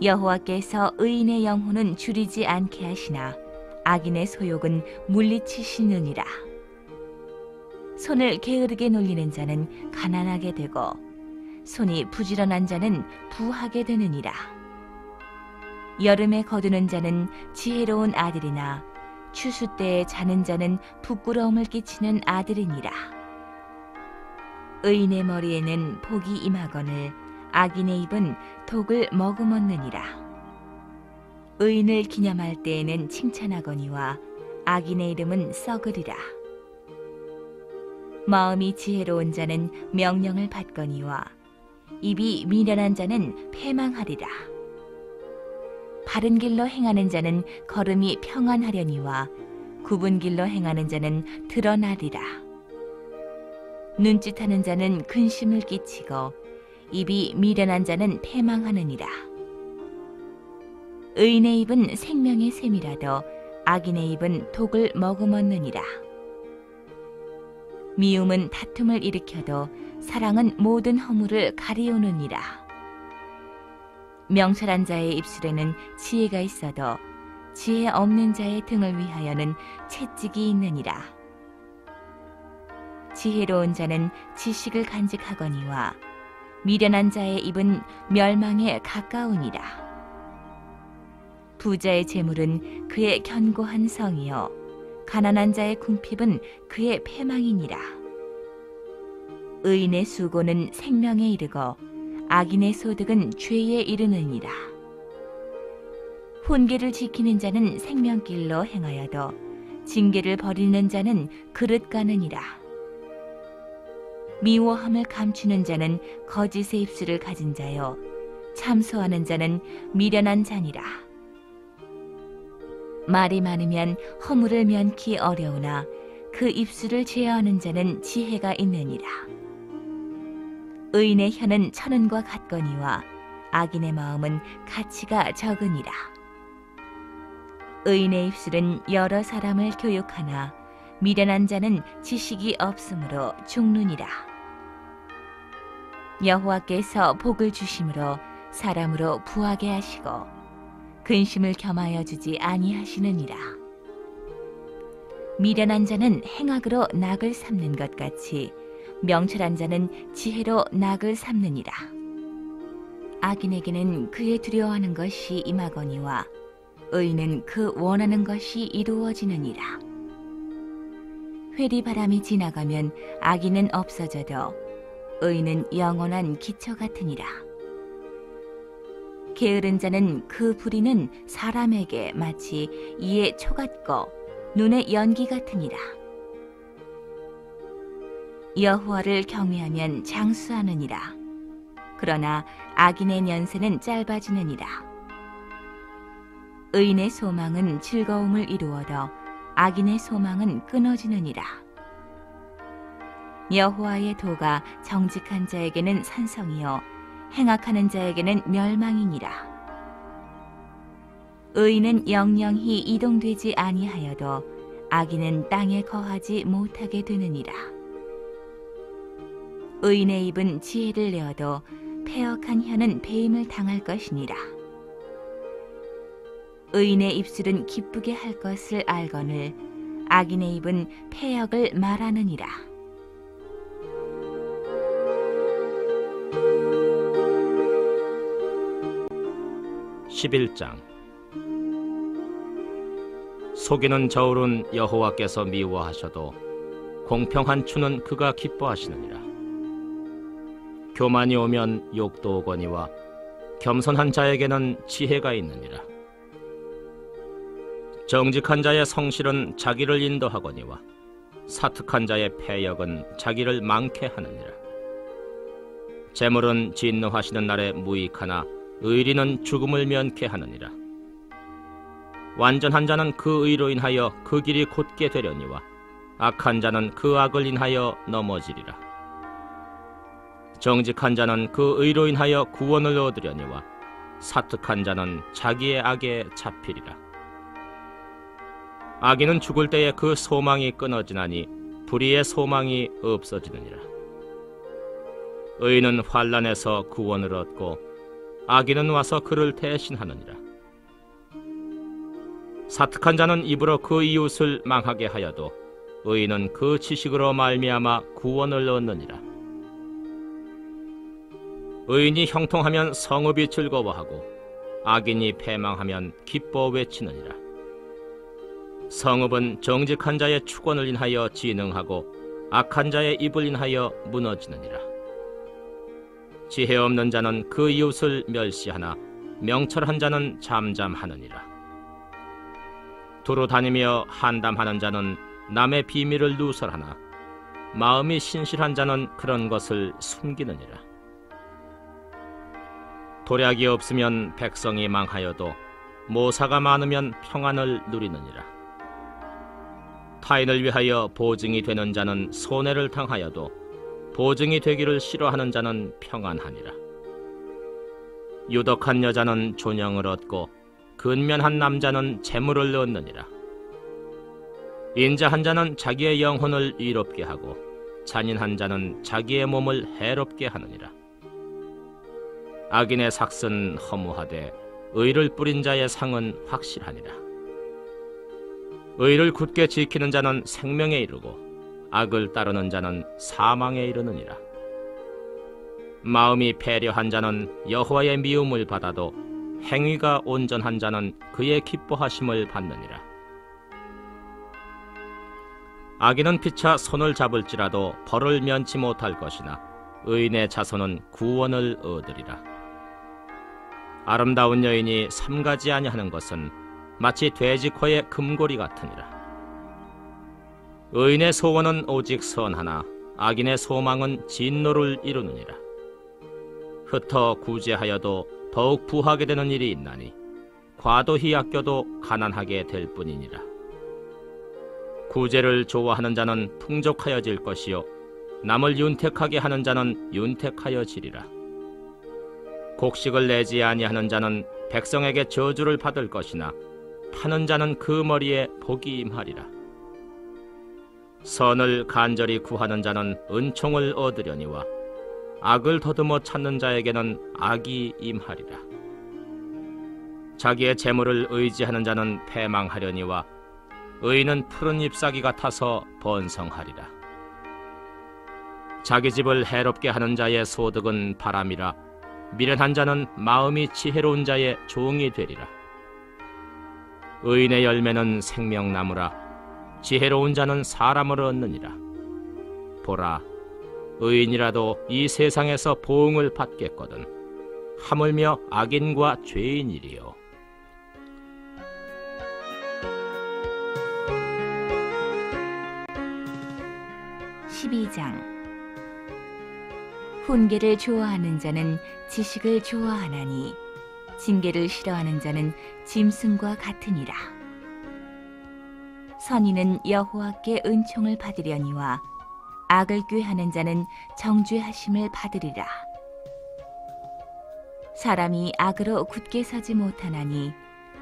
여호와께서 의인의 영혼은 줄이지 않게 하시나 악인의 소욕은 물리치시느니라. 손을 게으르게 놀리는 자는 가난하게 되고 손이 부지런한 자는 부하게 되느니라. 여름에 거두는 자는 지혜로운 아들이나 추수 때에 자는 자는 부끄러움을 끼치는 아들이니라. 의인의 머리에는 복이 임하거늘 악인의 입은 독을 머금었느니라. 의인을 기념할 때에는 칭찬하거니와 악인의 이름은 썩으리라. 마음이 지혜로운 자는 명령을 받거니와 입이 미련한 자는 패망하리라. 바른 길로 행하는 자는 걸음이 평안하려니와 굽은 길로 행하는 자는 드러나리라. 눈짓하는 자는 근심을 끼치고 입이 미련한 자는 패망하느니라. 의인의 입은 생명의 샘이라도 악인의 입은 독을 머금었느니라. 미움은 다툼을 일으켜도 사랑은 모든 허물을 가리우느니라. 명철한 자의 입술에는 지혜가 있어도 지혜 없는 자의 등을 위하여는 채찍이 있느니라. 지혜로운 자는 지식을 간직하거니와 미련한 자의 입은 멸망에 가까우니라. 부자의 재물은 그의 견고한 성이요 가난한 자의 궁핍은 그의 패망이니라. 의인의 수고는 생명에 이르고 악인의 소득은 죄에 이르느니라. 훈계를 지키는 자는 생명길로 행하여도 징계를 버리는 자는 그릇 가느니라. 미워함을 감추는 자는 거짓의 입술을 가진 자요 참소하는 자는 미련한 자니라. 말이 많으면 허물을 면키 어려우나 그 입술을 제어하는 자는 지혜가 있느니라. 의인의 혀는 천은과 같거니와 악인의 마음은 가치가 적으니라. 의인의 입술은 여러 사람을 교육하나 미련한 자는 지식이 없으므로 죽느니라. 여호와께서 복을 주심으로 사람으로 부하게 하시고 근심을 겸하여 주지 아니하시느니라. 미련한 자는 행악으로 낙을 삼는 것 같이 명철한 자는 지혜로 낙을 삼느니라. 악인에게는 그의 두려워하는 것이 임하거니와 의인은 그 원하는 것이 이루어지느니라. 회리바람이 지나가면 악인은 없어져도 의인은 영원한 기초 같으니라. 게으른 자는 그 부리는 사람에게 마치 이에 초 같고 눈의 연기 같으니라. 여호와를 경외하면 장수하느니라. 그러나 악인의 연세는 짧아지느니라. 의인의 소망은 즐거움을 이루어도 악인의 소망은 끊어지느니라. 여호와의 도가 정직한 자에게는 산성이요 행악하는 자에게는 멸망이니라. 의인은 영영히 이동되지 아니하여도 악인은 땅에 거하지 못하게 되느니라. 의인의 입은 지혜를 내어도 패역한 혀는 배임을 당할 것이니라. 의인의 입술은 기쁘게 할 것을 알거늘 악인의 입은 패역을 말하느니라. (11장) 속이는 저울은 여호와께서 미워하셔도 공평한 추는 그가 기뻐하시느니라. 교만이 오면 욕도 오거니와 겸손한 자에게는 지혜가 있느니라. 정직한 자의 성실은 자기를 인도하거니와 사특한 자의 패역은 자기를 망케 하느니라. 재물은 진노하시는 날에 무익하나 의리는 죽음을 면케 하느니라. 완전한 자는 그 의로 인하여 그 길이 곧게 되려니와 악한 자는 그 악을 인하여 넘어지리라. 정직한 자는 그 의로 인하여 구원을 얻으려니와 사특한 자는 자기의 악에 잡히리라. 악인은 죽을 때에 그 소망이 끊어지나니 불의의 소망이 없어지느니라. 의인은 환난에서 구원을 얻고 악인은 와서 그를 대신하느니라. 사특한 자는 입으로 그 이웃을 망하게 하여도 의인은 그 지식으로 말미암아 구원을 얻느니라. 의인이 형통하면 성읍이 즐거워하고 악인이 패망하면 기뻐 외치느니라. 성읍은 정직한 자의 축원을 인하여 진흥하고 악한 자의 입을 인하여 무너지느니라. 지혜 없는 자는 그 이웃을 멸시하나 명철한 자는 잠잠하느니라. 두루 다니며 한담하는 자는 남의 비밀을 누설하나 마음이 신실한 자는 그런 것을 숨기느니라. 도략이 없으면 백성이 망하여도 모사가 많으면 평안을 누리느니라. 타인을 위하여 보증이 되는 자는 손해를 당하여도 보증이 되기를 싫어하는 자는 평안하니라. 유덕한 여자는 존영을 얻고 근면한 남자는 재물을 얻느니라. 인자한 자는 자기의 영혼을 이롭게 하고 잔인한 자는 자기의 몸을 해롭게 하느니라. 악인의 삭은 허무하되 의를 뿌린 자의 상은 확실하니라. 의를 굳게 지키는 자는 생명에 이르고 악을 따르는 자는 사망에 이르느니라. 마음이 배려한 자는 여호와의 미움을 받아도 행위가 온전한 자는 그의 기뻐하심을 받느니라. 악인은 피차 손을 잡을지라도 벌을 면치 못할 것이나 의인의 자손은 구원을 얻으리라. 아름다운 여인이 삼가지 아니하는 것은 마치 돼지코의 금고리 같으니라. 의인의 소원은 오직 선하나 악인의 소망은 진노를 이루느니라. 흩어 구제하여도 더욱 부하게 되는 일이 있나니 과도히 아껴도 가난하게 될 뿐이니라. 구제를 좋아하는 자는 풍족하여질 것이요 남을 윤택하게 하는 자는 윤택하여지리라. 곡식을 내지 아니하는 자는 백성에게 저주를 받을 것이나 파는 자는 그 머리에 복이 임하리라. 선을 간절히 구하는 자는 은총을 얻으려니와 악을 더듬어 찾는 자에게는 악이 임하리라. 자기의 재물을 의지하는 자는 패망하려니와 의인은 푸른 잎사귀 같아서 번성하리라. 자기 집을 해롭게 하는 자의 소득은 바람이라. 미련한 자는 마음이 지혜로운 자의 종이 되리라. 의인의 열매는 생명나무라. 지혜로운 자는 사람을 얻느니라. 보라, 의인이라도 이 세상에서 보응을 받겠거든 하물며 악인과 죄인이리요. 12장. 훈계를 좋아하는 자는 지식을 좋아하나니 징계를 싫어하는 자는 짐승과 같으니라. 선인은 여호와께 은총을 받으려니와 악을 꾀하는 자는 정죄하심을 받으리라. 사람이 악으로 굳게 서지 못하나니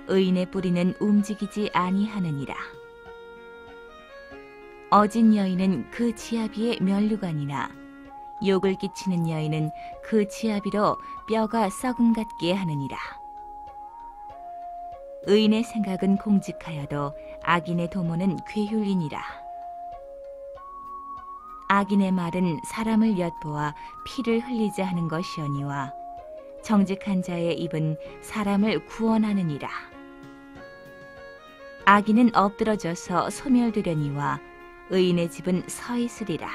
의인의 뿌리는 움직이지 아니하느니라. 어진 여인은 그 지아비의 면류관이나 욕을 끼치는 여인은 그 지아비로 뼈가 썩음 같게 하느니라. 의인의 생각은 공직하여도 악인의 도모는 괴휼이니라. 악인의 말은 사람을 엿보아 피를 흘리자 하는 것이오니와 정직한 자의 입은 사람을 구원하느니라. 악인은 엎드러져서 소멸되려니와 의인의 집은 서 있으리라.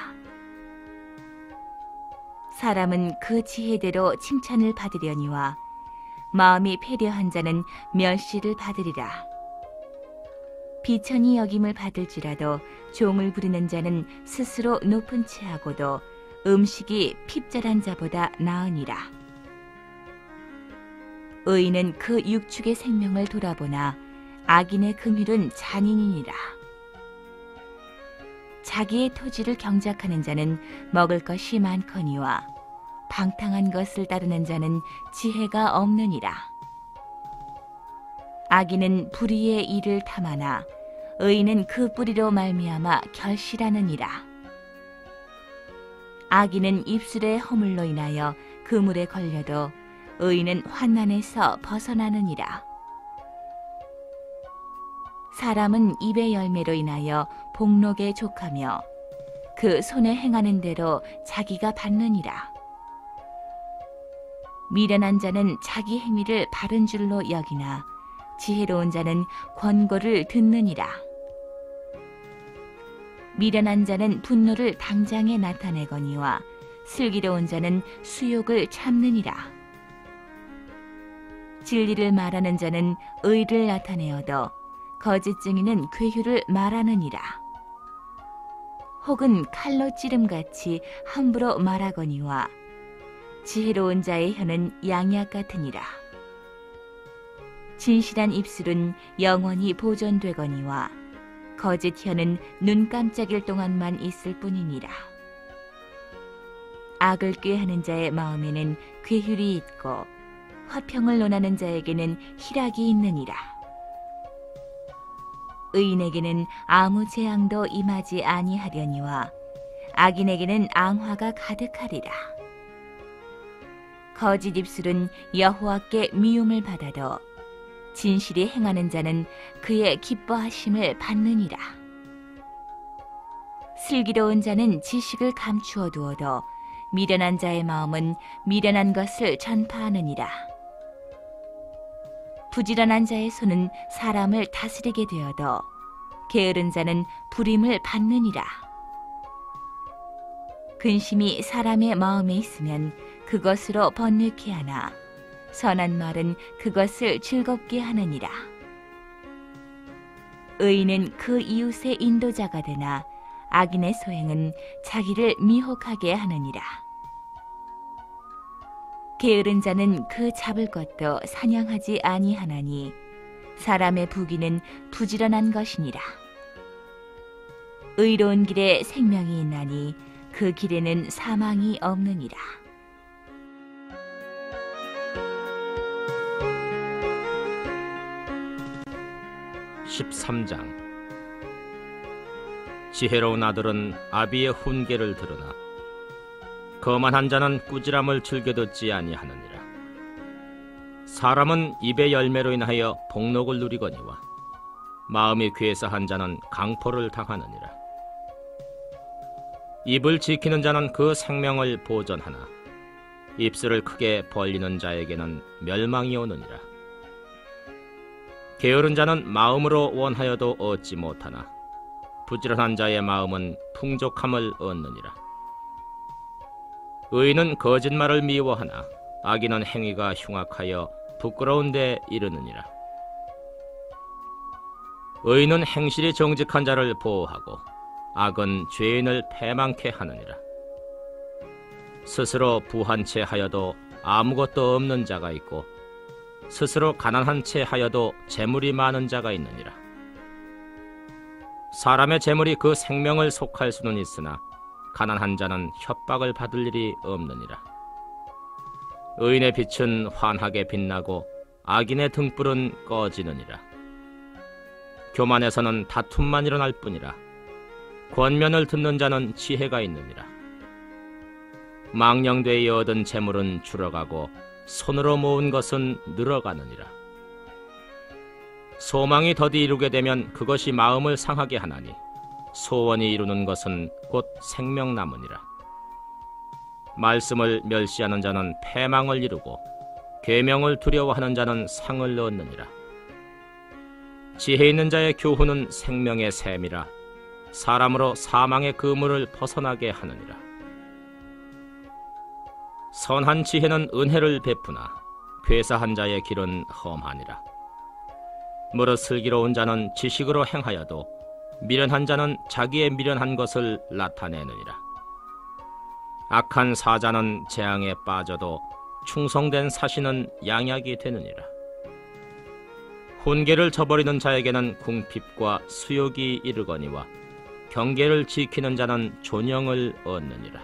사람은 그 지혜대로 칭찬을 받으려니와 마음이 패려한 자는 멸시를 받으리라. 비천히 여김을 받을지라도 종을 부리는 자는 스스로 높은 채하고도 음식이 핍절한 자보다 나으니라. 의인은 그 육축의 생명을 돌아보나 악인의 금휼은 잔인이니라. 자기의 토지를 경작하는 자는 먹을 것이 많거니와 방탕한 것을 따르는 자는 지혜가 없느니라. 악인은 불의의 일을 탐하나 의인은 그 뿌리로 말미암아 결실하느니라. 악인은 입술의 허물로 인하여 그물에 걸려도 의인은 환난에서 벗어나느니라. 사람은 입의 열매로 인하여 복록에 족하며 그 손에 행하는 대로 자기가 받느니라. 미련한 자는 자기 행위를 바른 줄로 여기나 지혜로운 자는 권고를 듣느니라. 미련한 자는 분노를 당장에 나타내거니와 슬기로운 자는 수욕을 참느니라. 진리를 말하는 자는 의를 나타내어도 거짓 증인은 괴휼을 말하느니라. 혹은 칼로 찌름같이 함부로 말하거니와 지혜로운 자의 혀는 양약 같으니라. 진실한 입술은 영원히 보존되거니와 거짓 혀는 눈 깜짝일 동안만 있을 뿐이니라. 악을 꾀하는 자의 마음에는 괴휼이 있고 화평을 논하는 자에게는 희락이 있느니라. 의인에게는 아무 재앙도 임하지 아니하려니와 악인에게는 앙화가 가득하리라. 거짓 입술은 여호와께 미움을 받아도 진실이 행하는 자는 그의 기뻐하심을 받느니라. 슬기로운 자는 지식을 감추어 두어도 미련한 자의 마음은 미련한 것을 전파하느니라. 부지런한 자의 손은 사람을 다스리게 되어도 게으른 자는 부림을 받느니라. 근심이 사람의 마음에 있으면 그것으로 번뇌케 하나 선한 말은 그것을 즐겁게 하느니라. 의인은 그 이웃의 인도자가 되나 악인의 소행은 자기를 미혹하게 하느니라. 게으른 자는 그 잡을 것도 사냥하지 아니하나니 사람의 부귀는 부지런한 것이니라. 의로운 길에 생명이 있나니 그 길에는 사망이 없느니라. 13장. 지혜로운 아들은 아비의 훈계를 들으나 거만한 자는 꾸지람을 즐겨 듣지 아니하느니라. 사람은 입의 열매로 인하여 복록을 누리거니와 마음이 괴사한 자는 강포를 당하느니라. 입을 지키는 자는 그 생명을 보전하나 입술을 크게 벌리는 자에게는 멸망이 오느니라. 게으른 자는 마음으로 원하여도 얻지 못하나 부지런한 자의 마음은 풍족함을 얻느니라. 의인은 거짓말을 미워하나 악인은 행위가 흉악하여 부끄러운 데 이르느니라. 의인은 행실이 정직한 자를 보호하고 악은 죄인을 패망케 하느니라. 스스로 부한 채 하여도 아무것도 없는 자가 있고 스스로 가난한 채 하여도 재물이 많은 자가 있느니라. 사람의 재물이 그 생명을 속할 수는 있으나 가난한 자는 협박을 받을 일이 없느니라. 의인의 빛은 환하게 빛나고 악인의 등불은 꺼지느니라. 교만에서는 다툼만 일어날 뿐이라. 권면을 듣는 자는 지혜가 있느니라. 망령되이 얻은 재물은 줄어가고 손으로 모은 것은 늘어가느니라. 소망이 더디 이루게 되면 그것이 마음을 상하게 하나니 소원이 이루는 것은 곧 생명나무니라. 말씀을 멸시하는 자는 패망을 이루고 계명을 두려워하는 자는 상을 얻느니라. 지혜 있는 자의 교훈은 생명의 샘이라. 사람으로 사망의 그물을 벗어나게 하느니라. 선한 지혜는 은혜를 베푸나 괴사한 자의 길은 험하니라. 무릇 슬기로운 자는 지식으로 행하여도 미련한 자는 자기의 미련한 것을 나타내느니라. 악한 사자는 재앙에 빠져도 충성된 사신은 양약이 되느니라. 훈계를 저버리는 자에게는 궁핍과 수욕이 이르거니와 경계를 지키는 자는 존영을 얻느니라.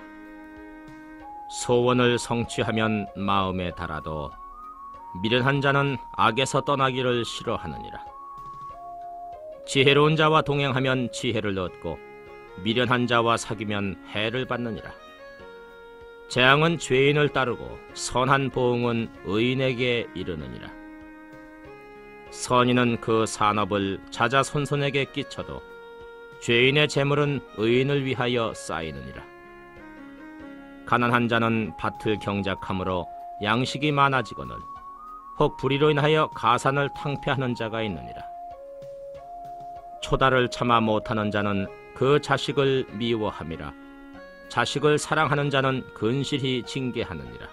소원을 성취하면 마음에 달아도 미련한 자는 악에서 떠나기를 싫어하느니라. 지혜로운 자와 동행하면 지혜를 얻고 미련한 자와 사귀면 해를 받느니라. 재앙은 죄인을 따르고 선한 보응은 의인에게 이르느니라. 선인은 그 산업을 자자손손에게 끼쳐도 죄인의 재물은 의인을 위하여 쌓이느니라. 가난한 자는 밭을 경작함으로 양식이 많아지거늘 혹 불의로 인하여 가산을 탕폐하는 자가 있느니라. 초다를 참아 못하는 자는 그 자식을 미워함이라. 자식을 사랑하는 자는 근실히 징계하느니라.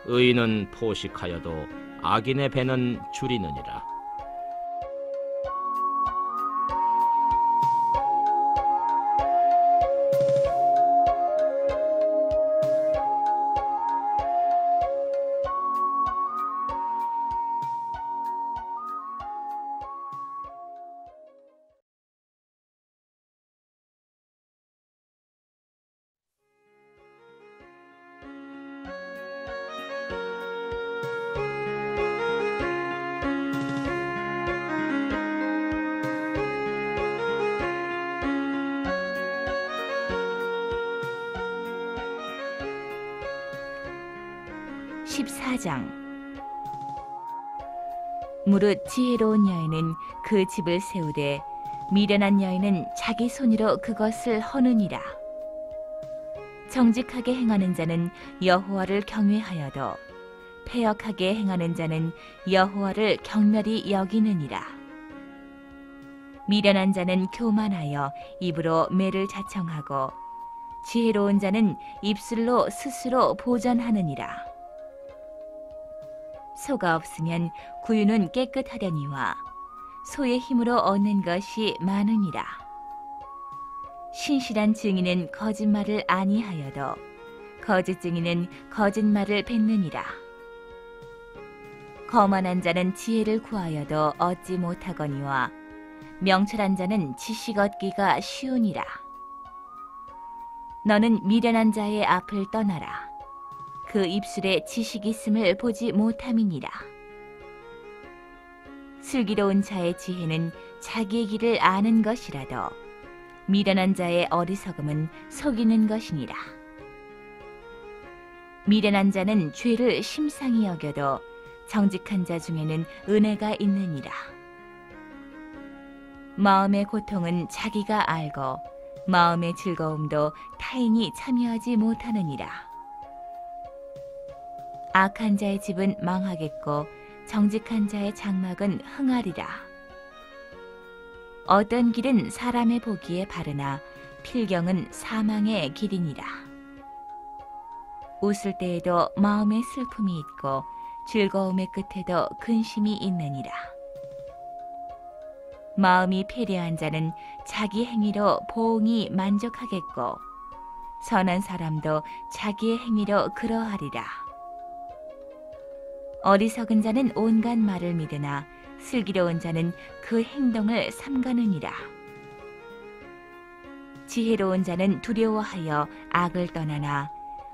의인은 포식하여도 악인의 배는 줄이느니라. 무릇 지혜로운 여인은 그 집을 세우되 미련한 여인은 자기 손으로 그것을 허느니라. 정직하게 행하는 자는 여호와를 경외하여도 패역하게 행하는 자는 여호와를 경멸히 여기느니라. 미련한 자는 교만하여 입으로 매를 자청하고 지혜로운 자는 입술로 스스로 보전하느니라. 소가 없으면 구유는 깨끗하려니와 소의 힘으로 얻는 것이 많으니라. 신실한 증인은 거짓말을 아니하여도 거짓 증인은 거짓말을 뱉느니라. 거만한 자는 지혜를 구하여도 얻지 못하거니와 명철한 자는 지식 얻기가 쉬우니라. 너는 미련한 자의 앞을 떠나라. 그 입술에 지식 있음을 보지 못함이니라. 슬기로운 자의 지혜는 자기의 길을 아는 것이라도 미련한 자의 어리석음은 속이는 것이니라. 미련한 자는 죄를 심상히 여겨도 정직한 자 중에는 은혜가 있느니라. 마음의 고통은 자기가 알고 마음의 즐거움도 타인이 참여하지 못하느니라. 악한 자의 집은 망하겠고 정직한 자의 장막은 흥하리라. 어떤 길은 사람의 보기에 바르나 필경은 사망의 길이니라. 웃을 때에도 마음에 슬픔이 있고 즐거움의 끝에도 근심이 있느니라. 마음이 패례한 자는 자기 행위로 보응이 만족하겠고 선한 사람도 자기의 행위로 그러하리라. 어리석은 자는 온갖 말을 믿으나 슬기로운 자는 그 행동을 삼가느니라. 지혜로운 자는 두려워하여 악을 떠나나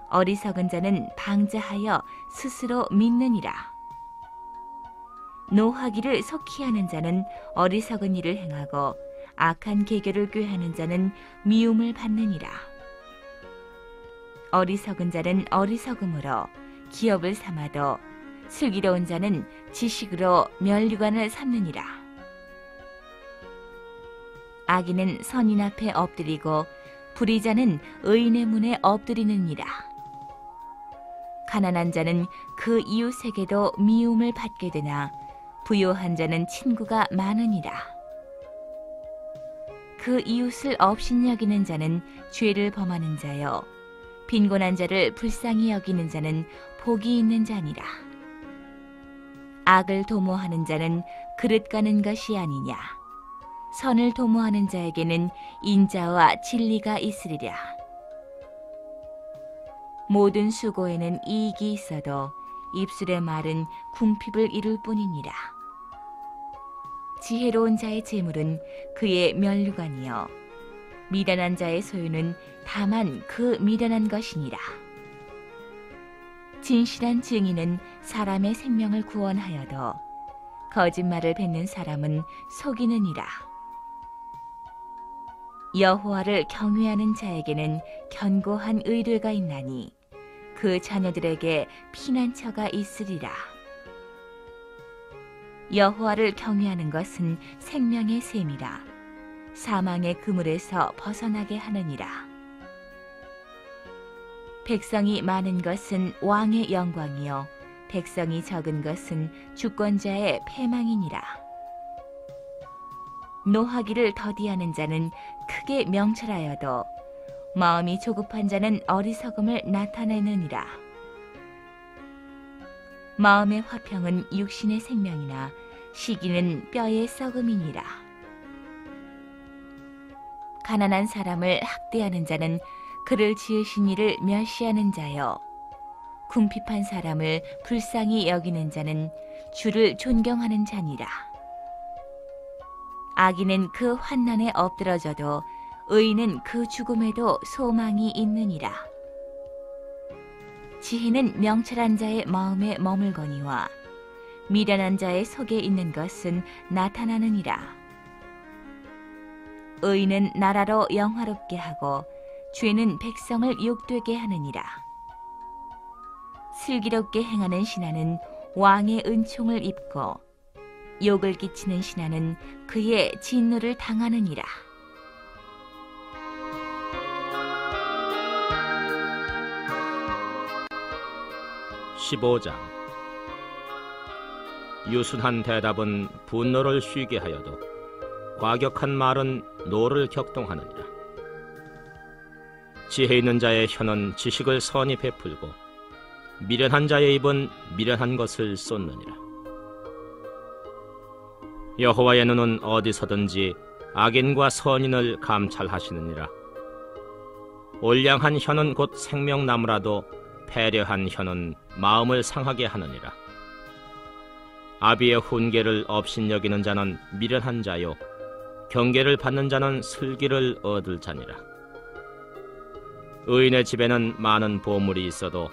어리석은 자는 방자하여 스스로 믿느니라. 노하기를 속히 하는 자는 어리석은 일을 행하고 악한 계교를 꾀하는 자는 미움을 받느니라. 어리석은 자는 어리석음으로 기업을 삼아도 슬기로운 자는 지식으로 면류관을 삼느니라. 악인은 선인 앞에 엎드리고 불의자는 의인의 문에 엎드리느니라. 가난한 자는 그 이웃에게도 미움을 받게 되나 부요한 자는 친구가 많으니라. 그 이웃을 업신여기는 자는 죄를 범하는 자요 빈곤한 자를 불쌍히 여기는 자는 복이 있는 자니라. 악을 도모하는 자는 그릇 가는 것이 아니냐. 선을 도모하는 자에게는 인자와 진리가 있으리라. 모든 수고에는 이익이 있어도 입술의 말은 궁핍을 이룰 뿐이니라. 지혜로운 자의 재물은 그의 면류관이요 미련한 자의 소유는 다만 그 미련한 것이니라. 진실한 증인은 사람의 생명을 구원하여도 거짓말을 뱉는 사람은 속이느니라. 여호와를 경외하는 자에게는 견고한 의뢰가 있나니 그 자녀들에게 피난처가 있으리라. 여호와를 경외하는 것은 생명의 셈이라. 사망의 그물에서 벗어나게 하느니라. 백성이 많은 것은 왕의 영광이요 백성이 적은 것은 주권자의 패망이니라. 노하기를 더디하는 자는 크게 명철하여도 마음이 조급한 자는 어리석음을 나타내느니라. 마음의 화평은 육신의 생명이나 시기는 뼈의 썩음이니라. 가난한 사람을 학대하는 자는 그를 지으신 이를 멸시하는 자요 궁핍한 사람을 불쌍히 여기는 자는 주를 존경하는 자니라. 악인은 그 환난에 엎드러져도 의인은 그 죽음에도 소망이 있느니라. 지혜는 명철한 자의 마음에 머물거니와 미련한 자의 속에 있는 것은 나타나느니라. 의인은 나라로 영화롭게 하고 죄는 백성을 욕되게 하느니라. 슬기롭게 행하는 신하는 왕의 은총을 입고 욕을 끼치는 신하는 그의 진노를 당하느니라. (15장) 유순한 대답은 분노를 쉬게 하여도 과격한 말은 노를 격동하느니라. 지혜 있는 자의 혀는 지식을 선히 베풀고 미련한 자의 입은 미련한 것을 쏟느니라. 여호와의 눈은 어디서든지 악인과 선인을 감찰하시느니라. 올량한 혀는 곧 생명나무라도 패려한 혀는 마음을 상하게 하느니라. 아비의 훈계를 업신여기는 자는 미련한 자요 경계를 받는 자는 슬기를 얻을 자니라. 의인의 집에는 많은 보물이 있어도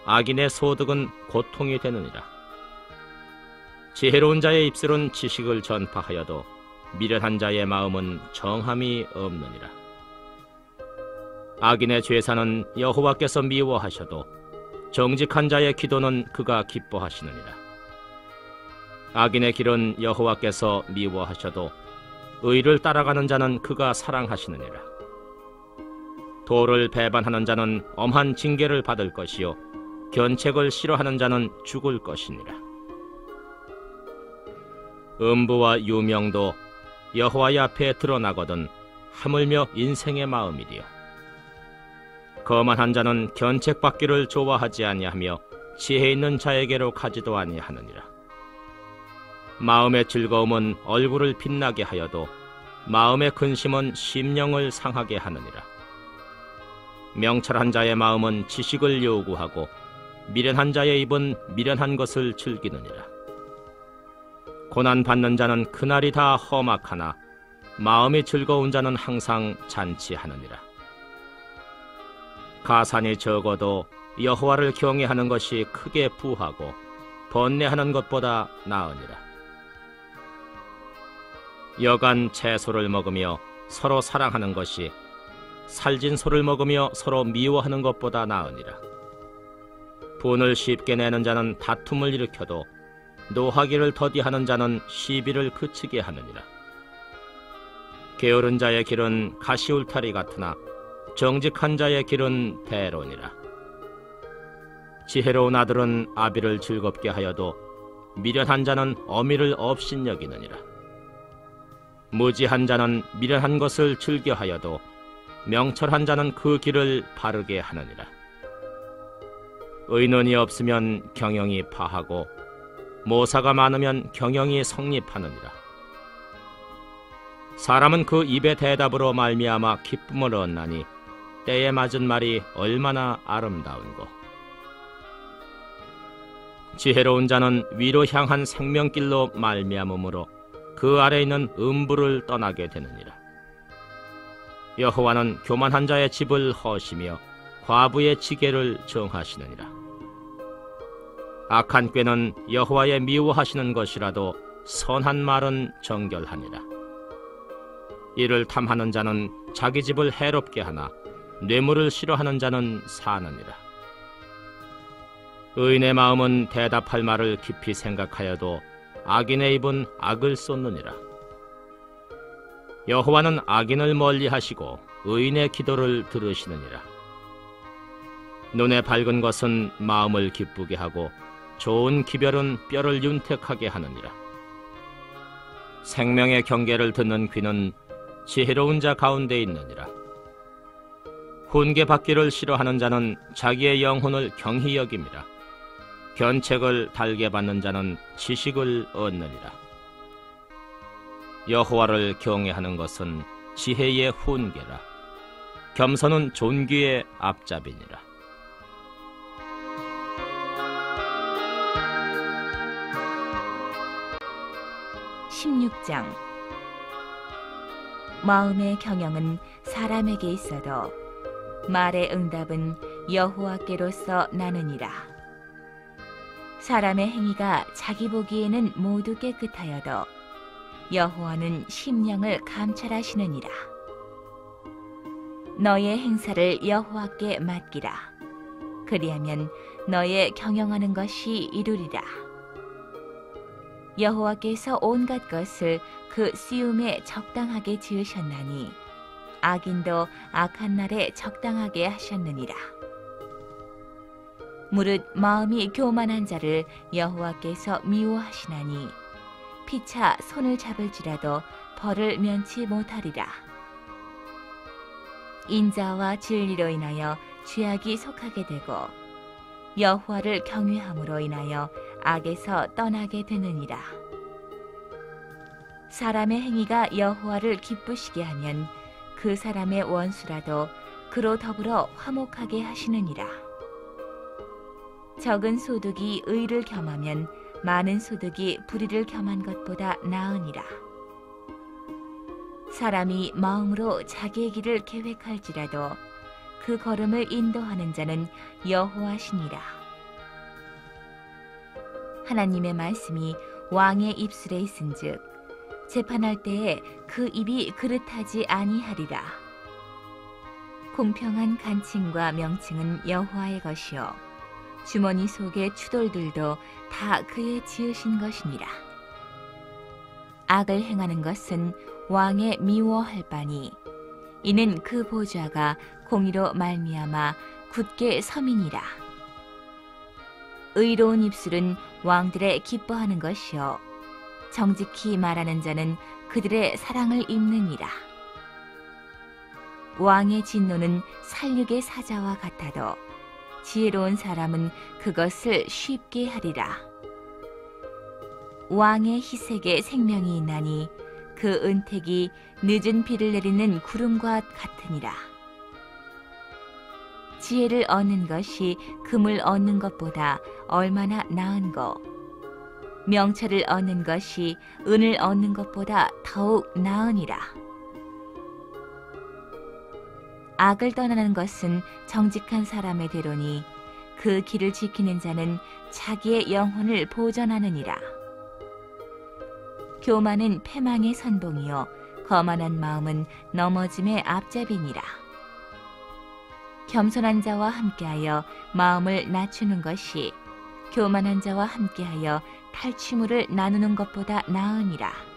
악인의 소득은 고통이 되느니라. 지혜로운 자의 입술은 지식을 전파하여도 미련한 자의 마음은 정함이 없느니라. 악인의 죄사는 여호와께서 미워하셔도 정직한 자의 기도는 그가 기뻐하시느니라. 악인의 길은 여호와께서 미워하셔도 의를 따라가는 자는 그가 사랑하시느니라. 도를 배반하는 자는 엄한 징계를 받을 것이요 견책을 싫어하는 자는 죽을 것이니라. 음부와 유명도 여호와의 앞에 드러나거든 하물며 인생의 마음이리요. 거만한 자는 견책받기를 좋아하지 아니하며 지혜 있는 자에게로 가지도 아니하느니라. 마음의 즐거움은 얼굴을 빛나게 하여도 마음의 근심은 심령을 상하게 하느니라. 명철한 자의 마음은 지식을 요구하고 미련한 자의 입은 미련한 것을 즐기느니라. 고난받는 자는 그날이 다 험악하나 마음이 즐거운 자는 항상 잔치하느니라. 가산이 적어도 여호와를 경외하는 것이 크게 부하고 번뇌하는 것보다 나으니라. 여간 채소를 먹으며 서로 사랑하는 것이 살진 소를 먹으며 서로 미워하는 것보다 나으니라. 분을 쉽게 내는 자는 다툼을 일으켜도 노하기를 더디하는 자는 시비를 그치게 하느니라. 게으른 자의 길은 가시울타리 같으나 정직한 자의 길은 대로니라. 지혜로운 아들은 아비를 즐겁게 하여도 미련한 자는 어미를 업신여기느니라. 무지한 자는 미련한 것을 즐겨하여도 명철한 자는 그 길을 바르게 하느니라. 의논이 없으면 경영이 파하고 모사가 많으면 경영이 성립하느니라. 사람은 그 입의 대답으로 말미암아 기쁨을 얻나니 때에 맞은 말이 얼마나 아름다운고. 지혜로운 자는 위로 향한 생명길로 말미암으므로 그 아래 있는 음부를 떠나게 되느니라. 여호와는 교만한 자의 집을 허시며 과부의 지게를 정하시느니라. 악한 꾀는 여호와의 미워하시는 것이라도 선한 말은 정결하니라. 이를 탐하는 자는 자기 집을 해롭게 하나 뇌물을 싫어하는 자는 사느니라. 의인의 마음은 대답할 말을 깊이 생각하여도 악인의 입은 악을 쏟느니라. 여호와는 악인을 멀리하시고 의인의 기도를 들으시느니라. 눈에 밝은 것은 마음을 기쁘게 하고 좋은 기별은 뼈를 윤택하게 하느니라. 생명의 경계를 듣는 귀는 지혜로운 자 가운데 있느니라. 훈계 받기를 싫어하는 자는 자기의 영혼을 경히 여김이라. 견책을 달게 받는 자는 지식을 얻느니라. 여호와를 경외하는 것은 지혜의 훈계라. 겸손은 존귀의 앞잡이니라. (16장) 마음의 경영은 사람에게 있어도 말의 응답은 여호와께로서 나느니라. 사람의 행위가 자기 보기에는 모두 깨끗하여도 여호와는 심령을 감찰하시느니라. 너의 행사를 여호와께 맡기라. 그리하면 너의 경영하는 것이 이루리라. 여호와께서 온갖 것을 그 시움에 적당하게 지으셨나니 악인도 악한 날에 적당하게 하셨느니라. 무릇 마음이 교만한 자를 여호와께서 미워하시나니 피차 손을 잡을지라도 벌을 면치 못하리라. 인자와 진리로 인하여 죄악이 속하게 되고 여호와를 경외함으로 인하여 악에서 떠나게 되느니라. 사람의 행위가 여호와를 기쁘시게 하면 그 사람의 원수라도 그로 더불어 화목하게 하시느니라. 적은 소득이 의를 겸하면 많은 소득이 불의를 겸한 것보다 나으니라. 사람이 마음으로 자기의 길을 계획할지라도 그 걸음을 인도하는 자는 여호와시니라. 하나님의 말씀이 왕의 입술에 있은즉 재판할 때에 그 입이 그릇하지 아니하리라. 공평한 간칭과 명칭은 여호와의 것이요 주머니 속의 추돌들도 다 그의 지으신 것이니라. 악을 행하는 것은 왕의 미워할 바니 이는 그 보좌가 공의로 말미암아 굳게 서민이라. 의로운 입술은 왕들의 기뻐하는 것이요 정직히 말하는 자는 그들의 사랑을 입느니라. 왕의 진노는 살육의 사자와 같아도 지혜로운 사람은 그것을 쉽게 하리라. 왕의 희색에 생명이 있나니 그 은택이 늦은 비를 내리는 구름과 같으니라. 지혜를 얻는 것이 금을 얻는 것보다 얼마나 나은고 명철을 얻는 것이 은을 얻는 것보다 더욱 나으니라. 악을 떠나는 것은 정직한 사람의 대로니 그 길을 지키는 자는 자기의 영혼을 보전하느니라. 교만은 패망의 선봉이요 거만한 마음은 넘어짐의 앞잡이니라. 겸손한 자와 함께하여 마음을 낮추는 것이 교만한 자와 함께하여 탈취물을 나누는 것보다 나으니라.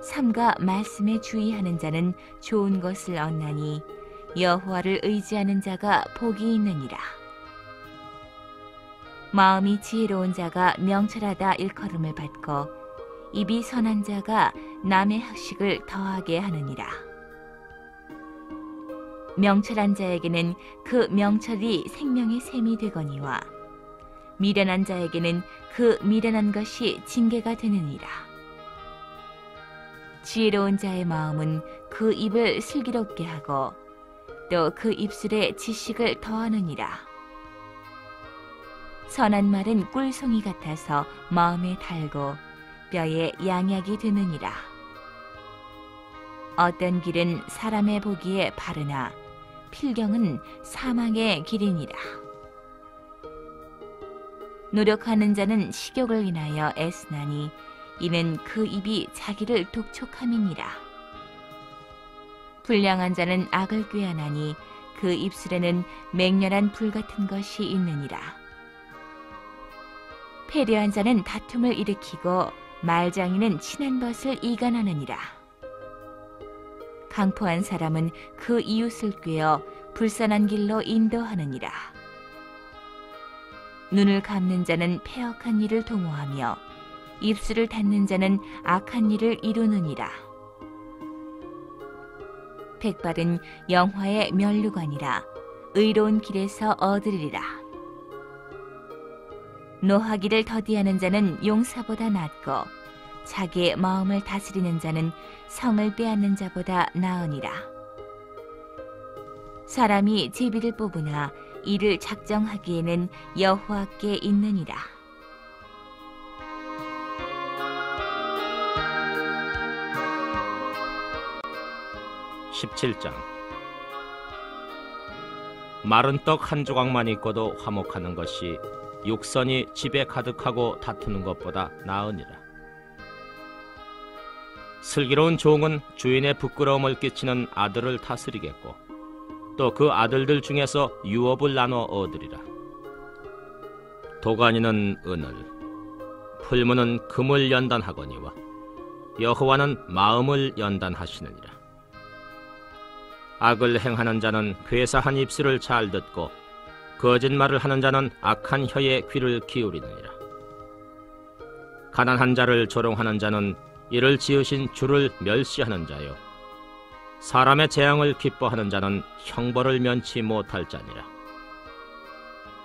삼가 말씀에 주의하는 자는 좋은 것을 얻나니 여호와를 의지하는 자가 복이 있느니라. 마음이 지혜로운 자가 명철하다 일컬음을 받고 입이 선한 자가 남의 학식을 더하게 하느니라. 명철한 자에게는 그 명철이 생명의 샘이 되거니와 미련한 자에게는 그 미련한 것이 징계가 되느니라. 지혜로운 자의 마음은 그 입을 슬기롭게 하고 또 그 입술에 지식을 더하느니라. 선한 말은 꿀송이 같아서 마음에 달고 뼈에 양약이 되느니라. 어떤 길은 사람의 보기에 바르나 필경은 사망의 길이니라. 노력하는 자는 식욕을 인하여 애쓰나니 이는 그 입이 자기를 독촉함이니라. 불량한 자는 악을 꾀하나니 그 입술에는 맹렬한 불 같은 것이 있느니라. 패려한 자는 다툼을 일으키고 말장이는 친한 것을 이간하느니라. 강포한 사람은 그 이웃을 꾀어 불선한 길로 인도하느니라. 눈을 감는 자는 패역한 일을 도모하며 입술을 닫는 자는 악한 일을 이루느니라. 백발은 영화의 면류관이라 의로운 길에서 얻으리라. 노하기를 더디하는 자는 용사보다 낫고 자기의 마음을 다스리는 자는 성을 빼앗는 자보다 나으니라. 사람이 제비를 뽑으나 이를 작정하기에는 여호와께 있느니라. (17장) 마른 떡 한 조각만 있고도 화목하는 것이 육선이 집에 가득하고 다투는 것보다 나으니라. 슬기로운 종은 주인의 부끄러움을 끼치는 아들을 다스리겠고 또 그 아들들 중에서 유업을 나눠 얻으리라. 도가니는 은을, 풀무는 금을 연단하거니와 여호와는 마음을 연단하시느니라. 악을 행하는 자는 괴사한 입술을 잘 듣고 거짓말을 하는 자는 악한 혀에 귀를 기울이느니라. 가난한 자를 조롱하는 자는 이를 지으신 주를 멸시하는 자요 사람의 재앙을 기뻐하는 자는 형벌을 면치 못할 자니라.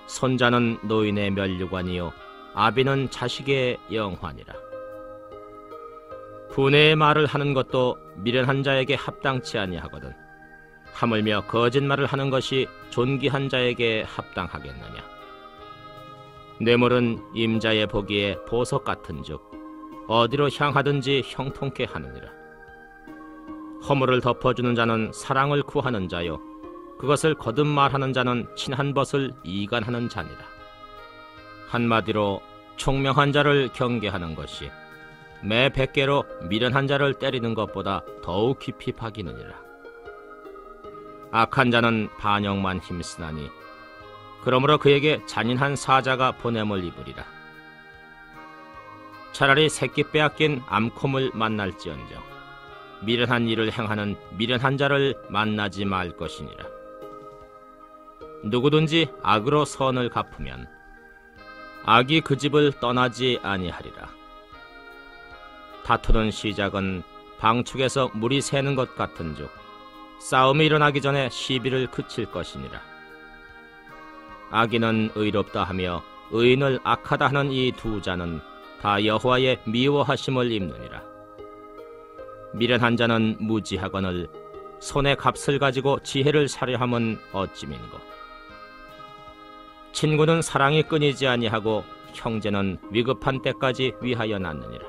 손자는 노인의 면류관이요 아비는 자식의 영환이라. 분해의 말을 하는 것도 미련한 자에게 합당치 아니하거든 하물며 거짓말을 하는 것이 존귀한 자에게 합당하겠느냐. 뇌물은 임자의 보기에 보석 같은즉 어디로 향하든지 형통케 하느니라. 허물을 덮어주는 자는 사랑을 구하는 자요 그것을 거듭말하는 자는 친한 벗을 이간하는 자니라. 한마디로 총명한 자를 경계하는 것이 매 100개로 미련한 자를 때리는 것보다 더욱 깊이 박이느니라. 악한 자는 반역만 힘쓰나니 그러므로 그에게 잔인한 사자가 보냄을 입으리라. 차라리 새끼 빼앗긴 암콤을 만날지언정 미련한 일을 행하는 미련한 자를 만나지 말 것이니라. 누구든지 악으로 선을 갚으면 악이 그 집을 떠나지 아니하리라. 다투는 시작은 방축에서 물이 새는 것 같은즉 싸움이 일어나기 전에 시비를 그칠 것이니라. 악인은 의롭다 하며 의인을 악하다 하는 이 두 자는 다 여호와의 미워하심을 입느니라. 미련한 자는 무지하거늘 손에 값을 가지고 지혜를 사려 함은 어찌민고. 친구는 사랑이 끊이지 아니하고 형제는 위급한 때까지 위하여 낳느니라.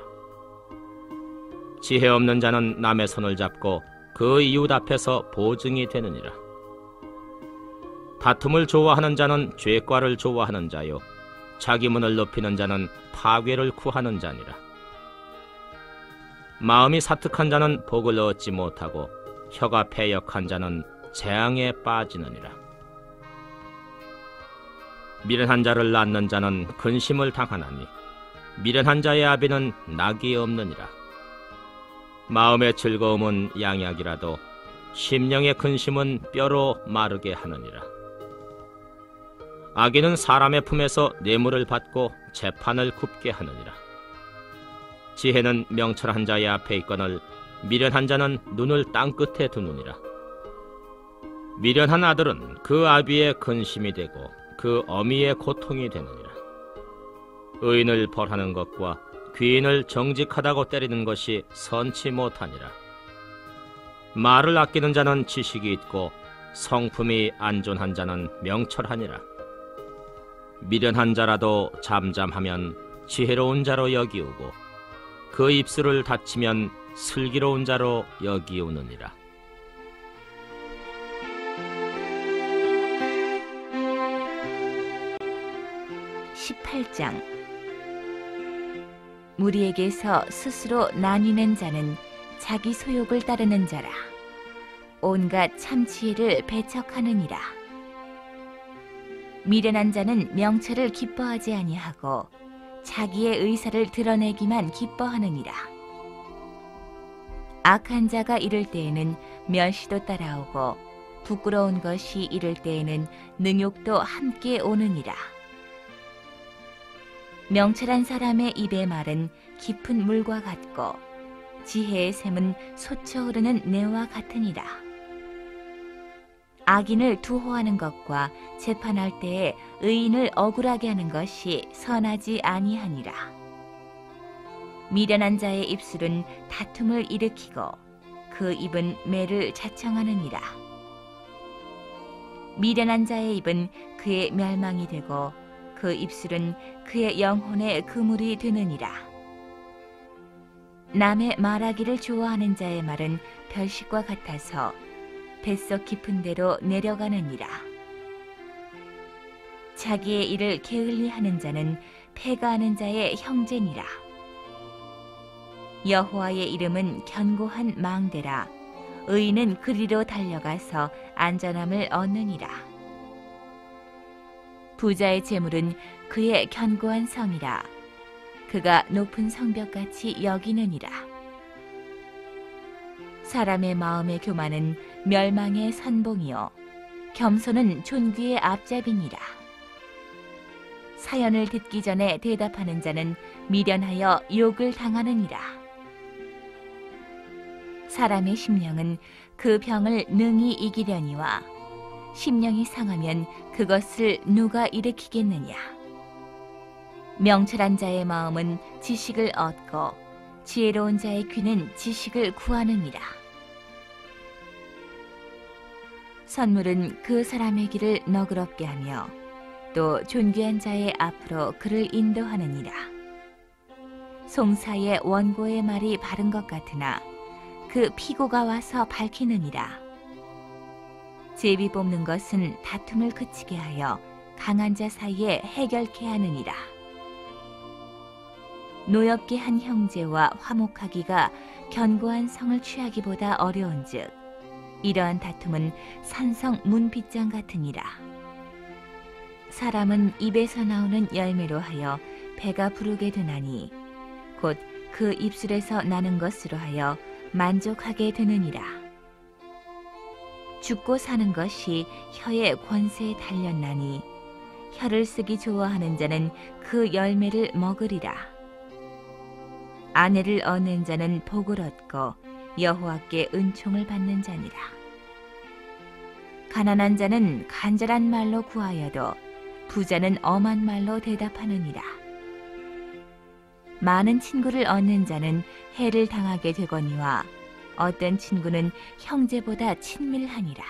지혜 없는 자는 남의 손을 잡고 그 이웃 앞에서 보증이 되느니라. 다툼을 좋아하는 자는 죄과를 좋아하는 자요 자기 문을 높이는 자는 파괴를 구하는 자니라. 마음이 사특한 자는 복을 얻지 못하고 혀가 패역한 자는 재앙에 빠지느니라. 미련한 자를 낳는 자는 근심을 당하나니 미련한 자의 아비는 낙이 없느니라. 마음의 즐거움은 양약이라도 심령의 근심은 뼈로 마르게 하느니라. 악인은 사람의 품에서 뇌물을 받고 재판을 굽게 하느니라. 지혜는 명철한 자의 앞에 있거늘 미련한 자는 눈을 땅끝에 두느니라. 미련한 아들은 그 아비의 근심이 되고 그 어미의 고통이 되느니라. 의인을 벌하는 것과 귀인을 정직하다고 때리는 것이 선치 못하니라. 말을 아끼는 자는 지식이 있고 성품이 안존한 자는 명철하니라. 미련한 자라도 잠잠하면 지혜로운 자로 여기우고 그 입술을 닫히면 슬기로운 자로 여기우느니라. (18장) 무리에게서 스스로 나뉘는 자는 자기 소욕을 따르는 자라. 온갖 참지혜를 배척하느니라. 미련한 자는 명철을 기뻐하지 아니하고 자기의 의사를 드러내기만 기뻐하느니라. 악한 자가 이를 때에는 멸시도 따라오고 부끄러운 것이 이를 때에는 능욕도 함께 오느니라. 명철한 사람의 입의 말은 깊은 물과 같고 지혜의 샘은 솟아 흐르는 내와 같으니라. 악인을 두호하는 것과 재판할 때에 의인을 억울하게 하는 것이 선하지 아니하니라. 미련한 자의 입술은 다툼을 일으키고 그 입은 매를 자청하느니라. 미련한 자의 입은 그의 멸망이 되고 그 입술은 그의 영혼의 그물이 되느니라. 남의 말하기를 좋아하는 자의 말은 별식과 같아서 뱃속 깊은 데로 내려가느니라. 자기의 일을 게을리하는 자는 패가하는 자의 형제니라. 여호와의 이름은 견고한 망대라. 의인은 그리로 달려가서 안전함을 얻느니라. 부자의 재물은 그의 견고한 성이라. 그가 높은 성벽같이 여기느니라. 사람의 마음의 교만은 멸망의 선봉이요 겸손은 존귀의 앞잡이니라. 사연을 듣기 전에 대답하는 자는 미련하여 욕을 당하느니라. 사람의 심령은 그 병을 능히 이기려니와 심령이 상하면 그것을 누가 일으키겠느냐. 명철한 자의 마음은 지식을 얻고 지혜로운 자의 귀는 지식을 구하느니라. 선물은 그 사람의 길을 너그럽게 하며 또 존귀한 자의 앞으로 그를 인도하느니라. 송사의 원고의 말이 바른 것 같으나 그 피고가 와서 밝히느니라. 제비 뽑는 것은 다툼을 그치게 하여 강한 자 사이에 해결케 하느니라. 노엽게 한 형제와 화목하기가 견고한 성을 취하기보다 어려운즉 이러한 다툼은 산성 문빗장 같으니라. 사람은 입에서 나오는 열매로 하여 배가 부르게 되나니 곧 그 입술에서 나는 것으로 하여 만족하게 되느니라. 죽고 사는 것이 혀의 권세에 달렸나니 혀를 쓰기 좋아하는 자는 그 열매를 먹으리라. 아내를 얻는 자는 복을 얻고 여호와께 은총을 받는 자니라. 가난한 자는 간절한 말로 구하여도 부자는 엄한 말로 대답하느니라. 많은 친구를 얻는 자는 해를 당하게 되거니와 어떤 친구는 형제보다 친밀하니라.